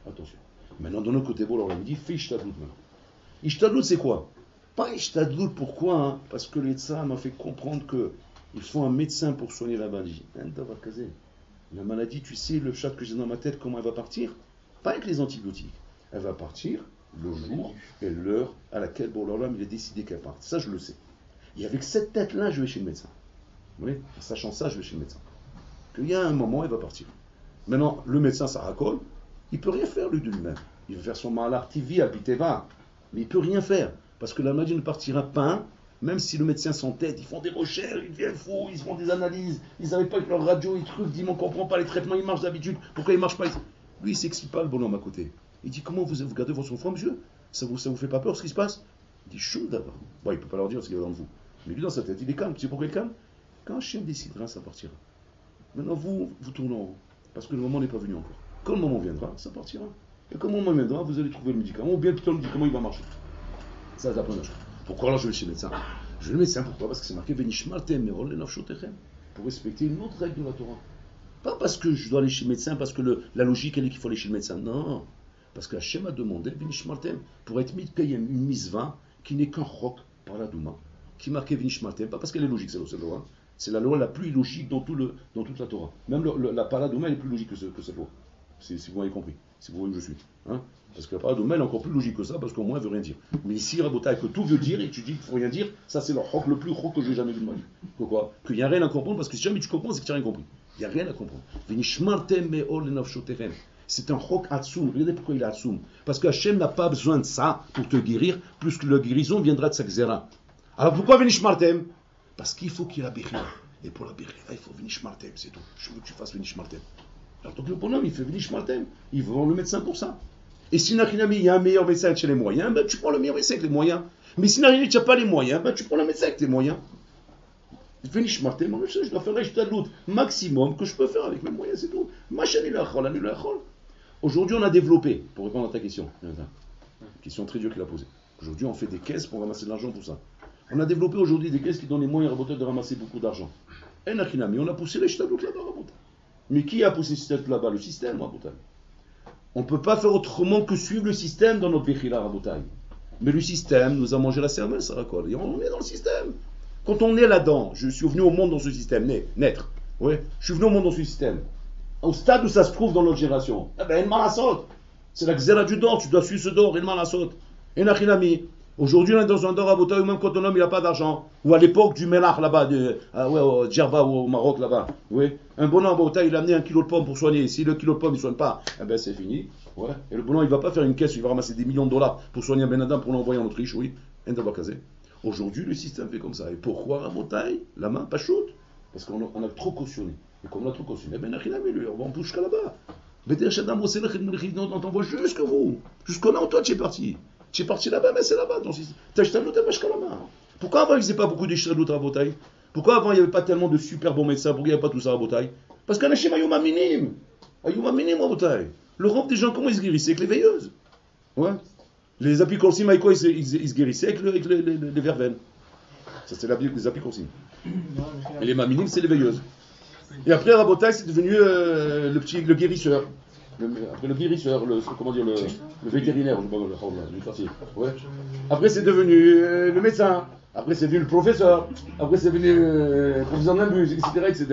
Attention. Maintenant, de notre côté, bon, alors on me dit, fais ishtadlout maintenant. Ishtadlout, c'est quoi? Pas ishtadlout, pourquoi hein? Parce que l'État m'a fait comprendre qu'il faut un médecin pour soigner la maladie. La maladie, tu sais, le chat que j'ai dans ma tête, comment elle va partir? Pas avec les antibiotiques. Elle va partir le jour et l'heure à laquelle, bon, l'homme, il a décidé qu'elle parte. Ça, je le sais. Et avec cette tête-là, je vais chez le médecin. Oui, en sachant ça, je vais chez le médecin. Qu'il y a un moment, elle va partir. Maintenant, le médecin, ça racole. Il ne peut rien faire, lui, de lui-même. Il va faire son malar TV, habiteva. Mais il ne peut rien faire. Parce que la maladie ne partira pas. Même si le médecin s'entête, ils font des recherches, ils deviennent fous, ils font des analyses, ils n'arrivent pas avec leur radio, ils trucs, disent on ne comprend pas les traitements, ils marchent d'habitude, pourquoi ils ne marchent pas? Lui, il ne s'excite pas, le bonhomme à côté. Il dit comment vous gardez votre sang-froid, monsieur? Ça vous fait pas peur ce qui se passe? Il dit chou d'abord. Bon, il ne peut pas leur dire ce qu'il y a dans vous. Mais lui, dans sa tête, il est calme. Tu sais pourquoi il est calme? Quand Hachem décidera, ça partira. Maintenant, vous tournez en haut, parce que le moment n'est pas venu encore. Quand le moment viendra, ça partira. Et quand le moment viendra, vous allez trouver le médicament, ou bien plutôt le médicament, il va marcher. Ça, c'est la première chose. Pourquoi alors je vais chez le médecin? Je vais le médecin, pourquoi? Parce que c'est marqué Venishmartem Merol Lenafshotechem, pour respecter une autre règle de la Torah. Pas parce que je dois aller chez le médecin, parce que la logique elle est qu'il faut aller chez le médecin. Non, parce que Hachem a demandé Venishmartem pour être Mitkayem, une misva qui n'est qu'un chok par la Douma, qui est marqué Venishmartem, pas parce qu'elle est logique, c'est la loi. C'est la loi la plus logique dans toute la Torah. Même la paradouma elle est plus logique que cette loi. Si vous avez compris, si vous voyez où je suis. Hein? Parce que la paradouma elle est encore plus logique que ça, parce qu'au moins elle veut rien dire. Mais ici, Rabotai, que tout veut dire et tu dis qu'il ne faut rien dire, ça c'est le plus rock que j'ai jamais vu de ma vie. Pourquoi? Qu'il n'y a rien à comprendre, parce que si jamais tu comprends, c'est que tu n'as rien compris. Il n'y a rien à comprendre. C'est un rock Hatsum. Regardez pourquoi il est Hatsum. Parce que Hachem n'a pas besoin de ça pour te guérir, plus que la guérison viendra de sa xéra. Alors pourquoi Venishmartem? Parce qu'il faut qu'il y ait la Bechira. Et pour la Bechira, il faut Venishmartem, c'est tout. Je veux que tu fasses Venishmartem. Alors donc le bonhomme, il fait Venishmartem. Il va voir le médecin pour ça. Et si Nachinami, il y a un meilleur médecin avec les moyens, ben, tu prends le meilleur médecin avec les moyens. Mais si Nachinami, tu n'as pas les moyens, ben, tu prends le médecin avec les moyens. Venishmartem, je dois faire l'ishtadlout maximum que je peux faire avec mes moyens, c'est tout. Aujourd'hui, on a développé, pour répondre à ta question, une question très dure qu'il a posée. Aujourd'hui, on fait des caisses pour ramasser de l'argent pour ça. On a développé aujourd'hui des caisses qui donnent les moyens de ramasser beaucoup d'argent. Et Nachinami, on a poussé l'ishtadlout là-bas, Rabotai. Mais qui a poussé le système là-bas? Le système, Rabotai. On ne peut pas faire autrement que suivre le système dans notre Bechila, Rabotai. Mais le système nous a mangé la cervelle, ça raccorde. Et on est dans le système. Quand on est là-dedans, je suis venu au monde dans ce système, naître. Ouais, je suis venu au monde dans ce système. Au stade où ça se trouve dans notre génération, eh ben, c'est la xéra du dor, tu dois suivre ce dor, et Nachinami. Aujourd'hui, on est dans un dor Rabotai, ou même quand un homme n'a pas d'argent, ou à l'époque du Melach là-bas, au Djerba ou au Maroc là-bas, ouais. Un bonhomme Rabotai, il a amené un kilo de pommes pour soigner. Si le kilo de pommes ne soigne pas, eh ben c'est fini. Ouais. Et le bonhomme, il ne va pas faire une caisse, il va ramasser des millions de dollars pour soigner un Ben Adam pour l'envoyer en Autriche, oui. Aujourd'hui, le système fait comme ça. Et pourquoi Rabotai? La main, pas chaude. Parce qu'on a trop cautionné. Et comme on a trop cautionné, ben Nachinami, lui, on va en toucher jusqu'à là-bas. Mais on t'envoie jusqu'à vous. Jusqu'au là où toi tu es parti. Tu es parti là-bas, mais c'est là-bas. T'as acheté un autre jusqu'à là-bas. Pourquoi avant ils faisaient pas beaucoup d'ishtadlout à Rabotai? Pourquoi avant il n'y avait pas tellement de super bons médecins? Pourquoi il n'y avait pas tout ça à Rabotai? Parce qu'un Hachem ayuma minime. Ayuma minime à Rabotai. L'Europe des gens, comment ils se guérissaient? Avec les veilleuses. Ouais. Les apicorsim, avec quoi ils se guérissaient? Avec les verveines. Ça c'est les apicorsim. Et les maminim, c'est les veilleuses. Et après Rabotai, c'est devenu le guérisseur. Après le guérisseur, le vétérinaire, ouais. Après c'est devenu le médecin, après c'est devenu le professeur, après c'est devenu le professeur d'imbus, etc.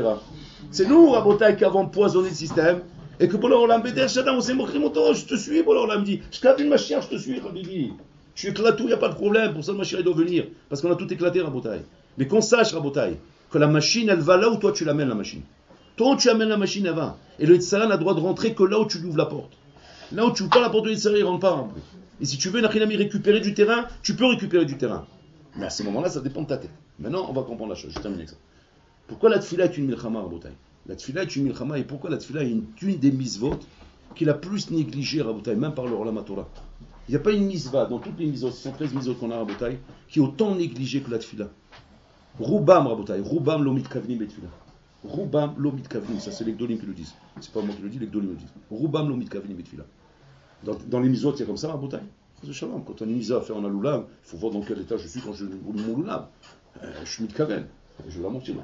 C'est nous, Rabotai, qui avons empoisonné le système, et que pour l'Olam Beder Shadam, on s'est moqué mon temps, je te suis, pour l'Olam dit, je t'ai vu ma chère, je te suis, Rabibi. Tu éclates tout, il n'y a pas de problème, pour ça ma chère, il doit venir, parce qu'on a tout éclaté, Rabotai. Mais qu'on sache, Rabotai, que la machine, elle va là où toi tu l'amènes, la machine. Toi, tu amènes la machine, elle va. Et le Yitzhara n'a droit de rentrer que là où tu lui ouvres la porte. Là où tu ouvres pas la porte du Yitzhara, il ne rentre pas. Et si tu veux, Nachinami, récupérer du terrain, tu peux récupérer du terrain. Mais à ce moment-là, ça dépend de ta tête. Maintenant, on va comprendre la chose. Je termine avec ça. Pourquoi la tfila est une milchama, Rabotai? La tfila est une milchama, et pourquoi la tfila est une des mitzvot qui est la plus négligée, Rabotai, même par le Olam Torah. Il n'y a pas une mitzvah, dans toutes les mitzvot, 113 mitzvot qu'on a, Rabotai, qui est autant négligée que la tfila. Roubam, Rabotai, Roubam l'omit kavnim et tfila. Roubam lo mitkavnim, ça c'est les Gdolim qui le disent. C'est pas moi qui le dis, les Gdolim le disent. Roubam lo mitkavnim betfila. Dans les mitzvot, il y a comme ça, à Botaï. Quand on est mis à faire un aloulav, il faut voir dans quel état je suis quand je roule mon loulav. Je suis mitkaven, je vais la mentir.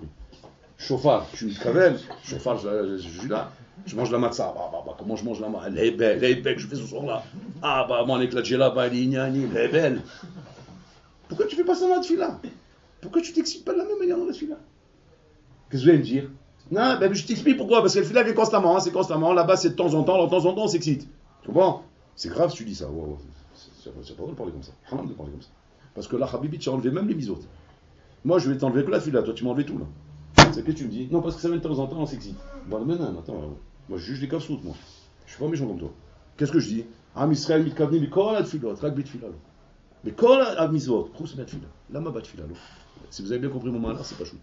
Chauffard, je suis mitkaven, chauffard, je suis là. Je mange la matzah, comment je mange la matzah? Elle est belle, que je fais ce soir-là. Ah, mon éclat là-bas, elle est belle. Pourquoi tu fais pas ça dans la tefila? Pourquoi tu t'excites pas de la même manière dans la tefila? Qu'est-ce que vous allez me dire? Non, je t'explique pourquoi, parce que le tefila vient constamment, c'est constamment, là-bas c'est de temps en temps, on s'excite. Tu comprends? C'est grave si tu dis ça. C'est pas drôle de parler comme ça. Haram de parler comme ça. Parce que là, Habibi, tu as enlevé même les misotes. Moi, je vais t'enlever que la tefila, toi tu m'as enlevé tout là. C'est ce que tu me dis? Non, parce que ça vient de temps en temps, on s'excite. Bon, maintenant, attends, moi je juge les kafsoutes, moi. Je suis pas méchant comme toi. Qu'est-ce que je dis? Am Israël mitkavni mikol la tefilot, rak bitfila. Mais kol la mitzvot, khous betfila. Lama batfila. Si vous avez bien compris mon malheur, c'est pas shoot.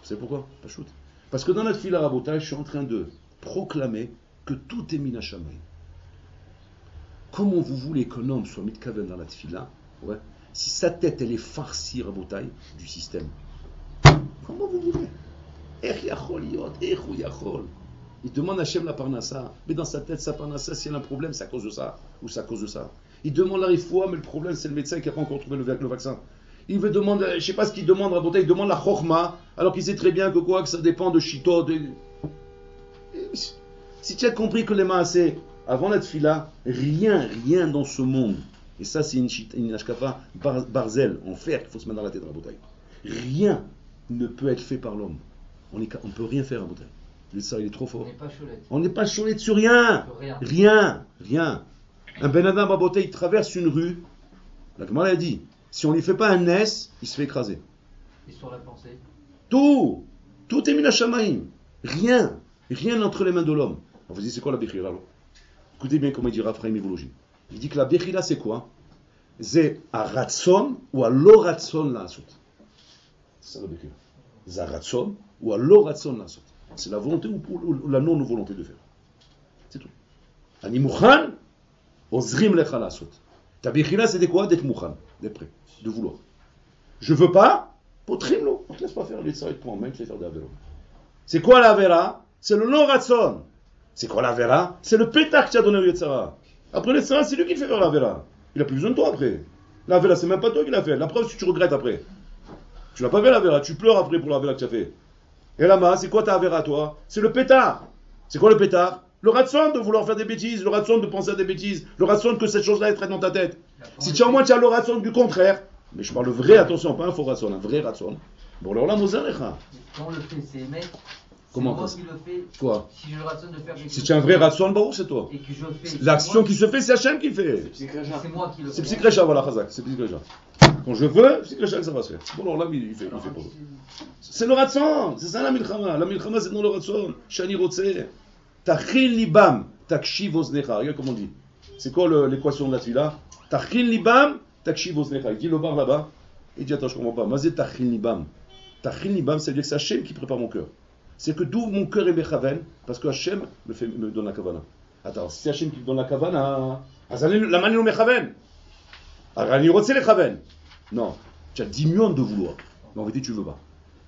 Vous savez pourquoi? Pas shoot. Parce que dans la tefila rabotage, je suis en train de proclamer que tout est minashamay. Comment vous voulez qu'un homme soit mitkaven dans la tefila, ouais, si sa tête elle est farcie rabotage du système? Comment vous voulez? Il demande à Hachem la parnassa, mais dans sa tête, sa parnassa, s'il y a un problème, c'est à cause de ça, ou c'est à cause de ça. Il demande la rifoua, mais le problème, c'est le médecin qui n'a pas encore trouvé le vaccin. Il veut demander, je ne sais pas ce qu'il demande, Rabotai, il demande la chorma, alors qu'il sait très bien que quoi, que ça dépend de Chito. Si tu as compris que les maasés, avant la tefila, rien dans ce monde, et ça c'est une ashkafa barzel, en fer, qu'il faut se mettre dans la tête, Rabotai. Rien ne peut être fait par l'homme. On ne peut rien faire à Boutaï. Le tsar, il est trop fort. On n'est pas cholette sur rien. Rien. Un Ben Adam à Boutaï, il traverse une rue. La Gemara a dit, si on ne lui fait pas un S, il se fait écraser. Et sur la pensée? Tout est minashamaim. Rien entre les mains de l'homme. On vous dit, c'est quoi la Bechila? Écoutez bien comment il dit Raphaël Mivologie. Il dit que la Bechila, c'est quoi? C'est à Ratson ou à l'Oratson la asut. C'est ça la Bechila. C'est à Ratson ou à l'Oratson la asut. C'est la volonté ou la non-volonté de faire. C'est tout. Ani mouchan, ozrim lecha la asut. Ta Bechila, c'était quoi? D'être mouchan, d'être prêt, de vouloir. Je veux pas, potrim-lo. On ne te laisse pas faire les tsaïd pour en main, tu les faire des avéros. C'est quoi la vera? C'est le non-ratson. C'est quoi la vera? C'est le pétard que tu as donné au Yetzara. Après le Yetzara, c'est lui qui te fait faire la vera. Il n'a plus besoin de toi après. La vera, c'est même pas toi qui l'a fait. La preuve, si tu regrettes après. Tu n'as pas fait la vera, tu pleures après pour la vera que tu as fait. Et là-bas, c'est quoi ta vera, toi? C'est le pétard. C'est quoi le pétard? Le ratson de vouloir faire des bêtises, le ratson de penser à des bêtises, le ratson que cette chose-là est dans ta tête. Si tu as au moins le ratson du contraire, mais je parle le vrai, attention, pas un faux ratson, un vrai ratson. Bon, alors là, Mozalecha. Quand on le fait, c'est émettre. Comment moi qui le fais. Quoi? Si j'ai le ratson de faire quelque chose. Si tu as un vrai ratson, bah c'est toi. Et que je fais. L'action qui se fait, c'est Hachem qui le fait. C'est moi qui le fais. C'est Psykrecha, voilà, Chazak, c'est Psykrecha. Quand je veux, Psykrecha, ça va se faire. Bon, alors là, il fait pour toi. C'est le ratson, c'est ça la milchama. La milchama, c'est dans le ratson. Shani rotse. Tachin libam, takshiv oznecha. Regarde comment on dit. C'est quoi l'équation de la tefila? Tachin libam, takshiv oznecha. Il dit le bar là-bas. Il dit attends, je comprends pas. Mazé tachin libam. Tachin libam, ça veut dire que c'est Hachem qui prépare mon cœur. C'est que d'où mon cœur est mechaven, parce que Hachem me donne la kavana. Attends, si c'est Hachem qui me donne la kavana, la manie mechaven. Arani rotse le chaven. Non, tu as 10 millions de vouloir. Mais en vérité, tu veux pas.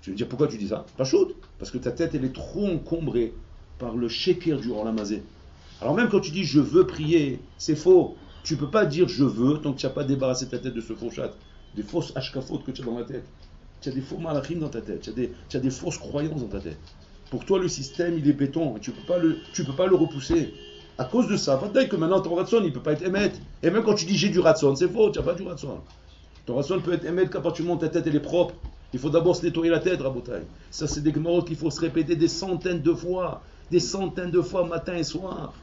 Tu veux dire pourquoi tu dis ça? Pas chaud. Parce que ta tête, elle est trop encombrée par le sheker du Olamazé. Alors même quand tu dis je veux prier, c'est faux. Tu ne peux pas dire je veux tant que tu n'as pas débarrassé ta tête de ce faux chat, des fausses ashkafot que tu as dans la tête. Tu as des faux malachim dans ta tête, tu as des fausses croyances dans ta tête. Pour toi le système il est béton, tu peux pas le repousser. À cause de ça, que maintenant ton ratson il ne peut pas être émet. Et même quand tu dis j'ai du ratson, c'est faux, tu n'as pas du ratson. Ton ratson peut être émet qu'à partir du moment où ta tête elle est propre. Il faut d'abord se nettoyer la tête, Rabotai. Ça c'est des gmarot qu'il faut se répéter des centaines de fois matin et soir.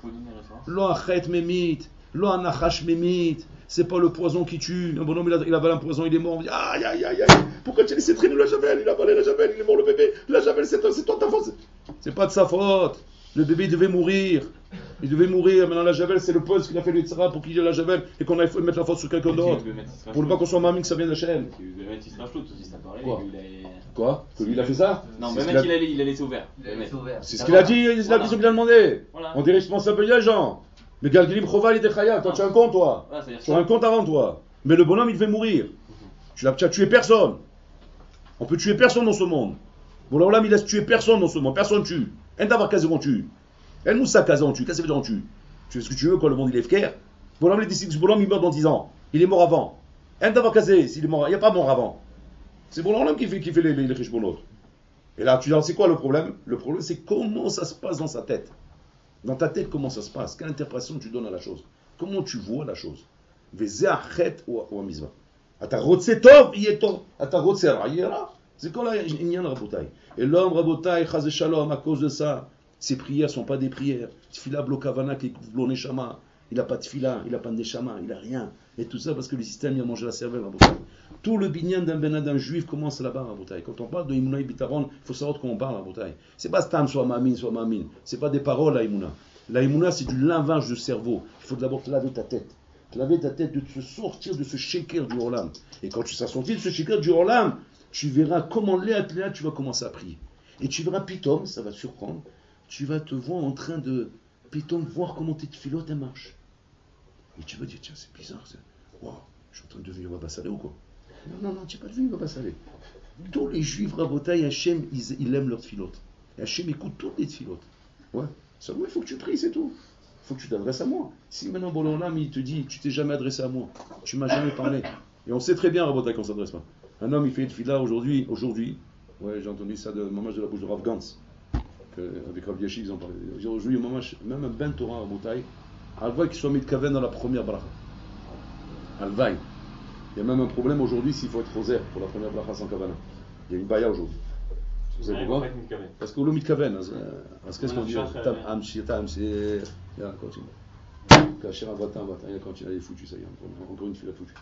Lo achet memit, lo anachash memit. C'est pas le poison qui tue. Un bonhomme il avale un poison, il est mort. On dit aïe aïe aïe aïe. Pourquoi tu as laissé traîner la javel? Il a avalé la javel, il est mort le bébé. La javel c'est toi ta faute. C'est pas de sa faute. Le bébé il devait mourir. Maintenant la javel c'est le poste qu'il a fait le Yitzhara pour qu'il ait la javel et qu'on aille mettre la faute sur quelqu'un d'autre. Pour ne pas qu'on soit mamie que ça vienne de Hachem. Quoi? Quoi? Que lui il a fait ça? Non, mais il a laissé ouvert. C'est ce qu'il a dit, ils ont bien demandé. On dit responsable des gens. Mais Galgilim Chova il était Chaya, toi tu as un compte toi. Tu as un compte avant toi. Mais le bonhomme il devait mourir. Tu as tué personne. On peut tuer personne dans ce monde. Bon, là, il laisse tuer personne non seulement, personne tue. Un d'avoir casé, on tue. Un nous ça casé, on tue. Qu'est-ce que ça veut dire, on tue? Tu fais ce que tu veux quand le monde il est fier. Bon, là, il dit que Boulam il meurt dans 10 ans. Il est mort avant. Un d'avoir casé, s'il est mort, il n'y a pas mort avant. C'est Boulam qui fait les riches pour l'autre. Et là, tu dis, c'est quoi le problème? Le problème, c'est comment ça se passe dans sa tête. Dans ta tête, comment ça se passe? Quelle interprétation tu donnes à la chose? Comment tu vois la chose? Vezeachet ou amizva. Ata rotse tov, il est tov. Ata rotse ra, il est ra. C'est quoi là? Il y a un rabotai. Et l'homme rabotai, chaz shalom, à cause de ça, ses prières ne sont pas des prières. Tfila blokavana qui couvre neshama. Il n'a pas de tfila, il n'a pas de neshama, il n'a rien. Et tout ça parce que le système il a mangé la cervelle, rabotai. Tout le binyan d'un benadam juif commence là-bas, rabotai. Quand on parle de Imuna Bitaron, il faut savoir de quoi on parle, rabotai. C'est pas stam, soit mamine, soit mamine. C'est pas des paroles, la Imuna. La Imuna, c'est du lavage de cerveau. Il faut d'abord te laver ta tête. Te laver ta tête, de te sortir de ce shaker du Olam. Et quand tu seras sorti de ce shaker du Olam, tu verras comment Léa, tu vas commencer à prier. Et tu verras Pitom, ça va te surprendre, tu vas te voir en train de Pitom voir comment tes filotes marchent. Et tu vas dire, tiens, c'est bizarre, wow, je suis en train de devenir Baba Salé ou quoi? Non, tu n'es pas devenu Baba Salé. Tous les juifs, Rabotai, Hachem, ils aiment leurs filotes. Et Hachem écoute toutes les filotes. Ouais, seulement il faut que tu pries, c'est tout. Il faut que tu t'adresses à moi. Si maintenant Bololam, il te dit, tu t'es jamais adressé à moi, tu m'as jamais parlé. Et on sait très bien, Rabotai, qu'on ne s'adresse pas. Un homme, il fait une fila aujourd'hui, ouais, j'ai entendu ça de Mamash de la bouche de Rav Gantz, avec Rav Yashiv, ils en parlaient. Aujourd'hui, Mamash, même un Ben Torah, Rabotai, Alvaï qu'il soit mis de kaven dans la première bracha. Alvaï. Il y a même un problème aujourd'hui s'il faut être rosaire pour la première bracha sans kavana. Il y a une baïa aujourd'hui. Vous savez pourquoi? Parce que l'eau mit kaven. Qu'est-ce qu'on dit? Continue. Kacher avata, il continue, elle est foutue, ça y est. Encore une fila foutue.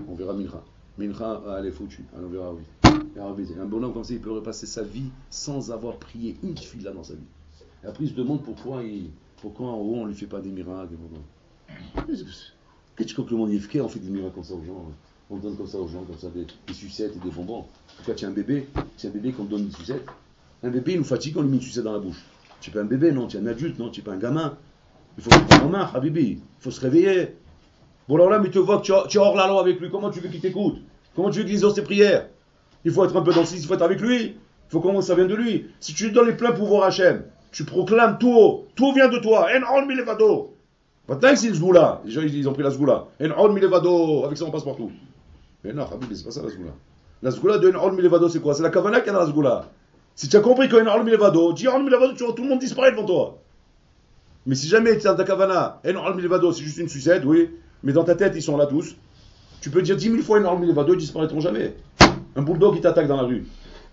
On verra Mincha. Mincha, elle est foutue. Alors on verra, oui. Un bonhomme comme ça, il peut repasser sa vie sans avoir prié une fila dans sa vie. Et après, il se demande pourquoi en haut on ne lui fait pas des miracles. Qu'est-ce que tu crois que le monde est fier, on fait des miracles comme ça aux gens? On donne comme ça aux gens, comme ça des sucettes et des bonbons. Pourquoi tu as un bébé qu'on te donne des sucettes? Un bébé, il nous fatigue, on lui met une sucette dans la bouche. Tu n'es pas un bébé, non, tu es un adulte, non, tu n'es pas un gamin. Il faut se prendre en main, Habibi. Il faut se réveiller. Bon, alors là, mais tu vois que tu es hors la loi avec lui. Comment tu veux qu'il t'écoute? Comment tu veux qu'il exauce tes prières? Il faut être un peu dans le sens, il faut être avec lui. Il faut comment ça vient de lui. Si tu lui donnes les pleins pouvoirs Hachem, tu proclames tout haut. Tout vient de toi. En on milevado. Maintenant, c'est le zgoula. Les gens, ils ont pris la zgoula. En on milevado. Avec ça, on passe partout. Mais non, Habibi, c'est pas ça la zgoula. La zgoula de en on milevado, c'est quoi? C'est la kavana qui est dans la zgoula. Si tu as compris qu'en on milevado, dis en milevado, tu vois tout le monde disparaît devant toi. Mais si jamais tu es dans ta kavana, en on milevado, c'est juste une sucette, oui. Mais dans ta tête, ils sont là tous. Tu peux dire 10 000 fois énorme, les vados, ils disparaîtront jamais. Un bulldog qui t'attaque dans la rue.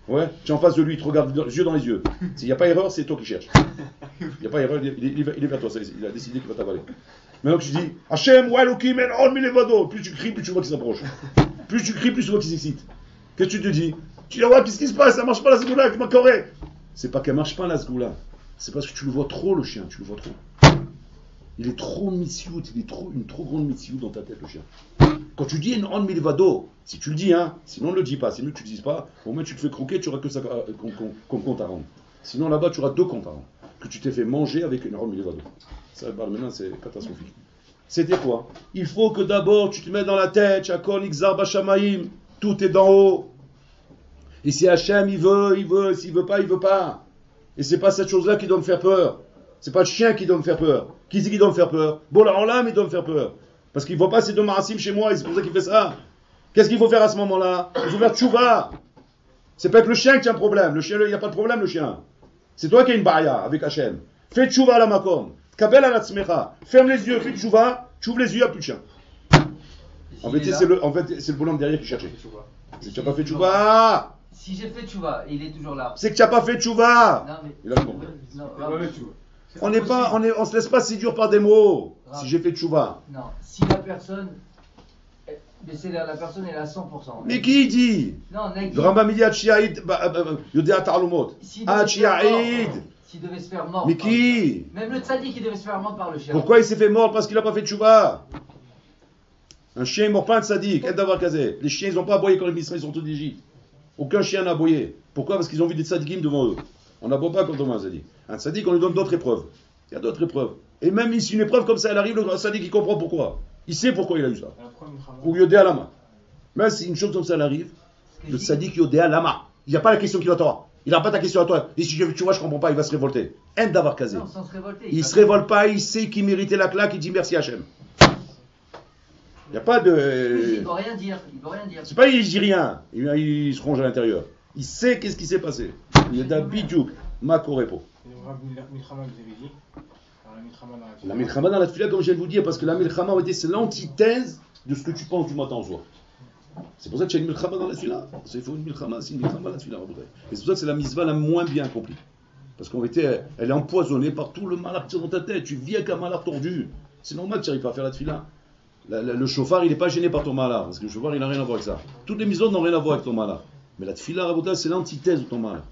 Ouais, tu es en face de lui, il te regarde les yeux dans les yeux. S'il n'y a pas erreur, c'est toi qui cherches. Il n'y a pas erreur, il est vers toi, il a décidé qu'il va t'avaler. Maintenant que tu dis Hachem, Walokim, énorme, les vados, plus tu cries, plus tu vois qu'il s'approche. Plus tu cries, plus tu vois qu'il s'excite. Qu'est-ce que tu te dis? Tu dis, ouais, qu'est-ce qui se passe? Ça marche pas la sgoula, tu m'as coré. C'est pas qu'elle marche pas la sgoula. C'est parce que tu le vois trop, le chien, tu le vois trop. Il est trop missiout, il est une trop grande missiout dans ta tête, le chien. Quand tu dis une milvado, si tu le dis, hein, sinon ne le dis pas, c'est mieux que tu ne le dises pas, au moins tu te fais croquer, tu n'auras que ça comme compte à rendre. Sinon là-bas tu auras 2 comptes à rendre, que tu t'es fait manger avec une milvado. Ça maintenant c'est catastrophique. C'était quoi? Il faut que d'abord tu te mets dans la tête, Chakol Ixar Bashamaim, tout est d'en haut. Et si Hachem il veut, s'il veut pas, il veut pas. Et c'est pas cette chose-là qui doit me faire peur. C'est pas le chien qui doit me faire peur. Qui c'est qui doit me faire peur? Bon, là, en l'âme, il doit me faire peur. Parce qu'il ne voit pas ces 2 marasim chez moi, et c'est pour ça qu'il fait ça. Qu'est-ce qu'il faut faire à ce moment-là? Il faut faire tchouva. C'est pas que le chien qui a un problème. Le chien, il n'y a pas de problème, le chien. C'est toi qui as une baïa avec Hachem. Fais tchouva à la makom. Kabel à la tzmecha. Ferme les yeux, fais tchouva. Tu ouvres les yeux, il n'y a plus de chien. En fait, c'est le bonhomme derrière qui cherchait. C'est que tu n'as pas fait tchouva. Si j'ai fait tchouva, il est toujours là. C'est que tu n'as pas fait tchouva. Non, mais... Il a bon. On ne se laisse pas si dur par des mots. Si j'ai fait tchouva. Non, si la personne... Mais c'est la personne est à 100%. Mais qui dit? Non, Nagui. Rambamili Achiaïd, Yodéa Tarlumot. Achiaïd. S'il devait se faire mordre. Mais qui? Même le tzaddik, il devait se faire mordre par le chien. Pourquoi il s'est fait mordre? Parce qu'il n'a pas fait tchouva. Un chien ne mord pas un tzaddik. Les chiens, ils n'ont pas aboyé quand les Israéliens sont tous d'Égypte. Aucun chien n'a aboyé. Pourquoi? Parce qu'ils ont vu des tzaddikim devant eux. On n'aboie pas quand on voit un tzaddik. Un tzaddik, on lui donne d'autres épreuves. Il y a d'autres épreuves. Et même si une épreuve comme ça, elle arrive, le tzaddik, il comprend pourquoi. Il sait pourquoi il a eu ça. Ou Yodé Alama. Même si une chose comme ça, elle arrive, le tzaddik Yodé Alama. Il n'y a pas la question qui va t'avoir. Il n'a pas ta question à toi. Et si tu vois, je comprends pas, il va se révolter. Un d'avoir casé. Non, sans se révolter. Il se révolte pas, il sait qu'il méritait la claque, il dit merci Hachem. Il n'y a pas de. Oui, il ne peut rien dire. C'est pas il dit rien, il se ronge à l'intérieur. Il sait qu'est-ce qui s'est passé. Il est d'habitude, Mako Repo. La milchama dans la tefila, comme je viens de vous dire, parce que la milchama, c'est l'antithèse de ce que tu penses du matin au soir. C'est pour ça qu'il y a une milchama dans la tefila. Il faut une milchama, c'est une milchama dans la tefila. Et c'est pour ça que c'est la mitzvah la moins bien accomplie. Parce qu'en réalité, elle est empoisonnée par tout le malheur qui est dans ta tête. Tu vis avec un malheur tordu. C'est normal que tu n'arrives pas à faire la tefila. Le chauffard, il n'est pas gêné par ton malheur. Parce que le chauffard, il n'a rien à voir avec ça. Toutes les mitzvot n'ont rien à voir avec ton malheur. Mais la tefila, Rabotai, c'est l'antithèse de ton malheur.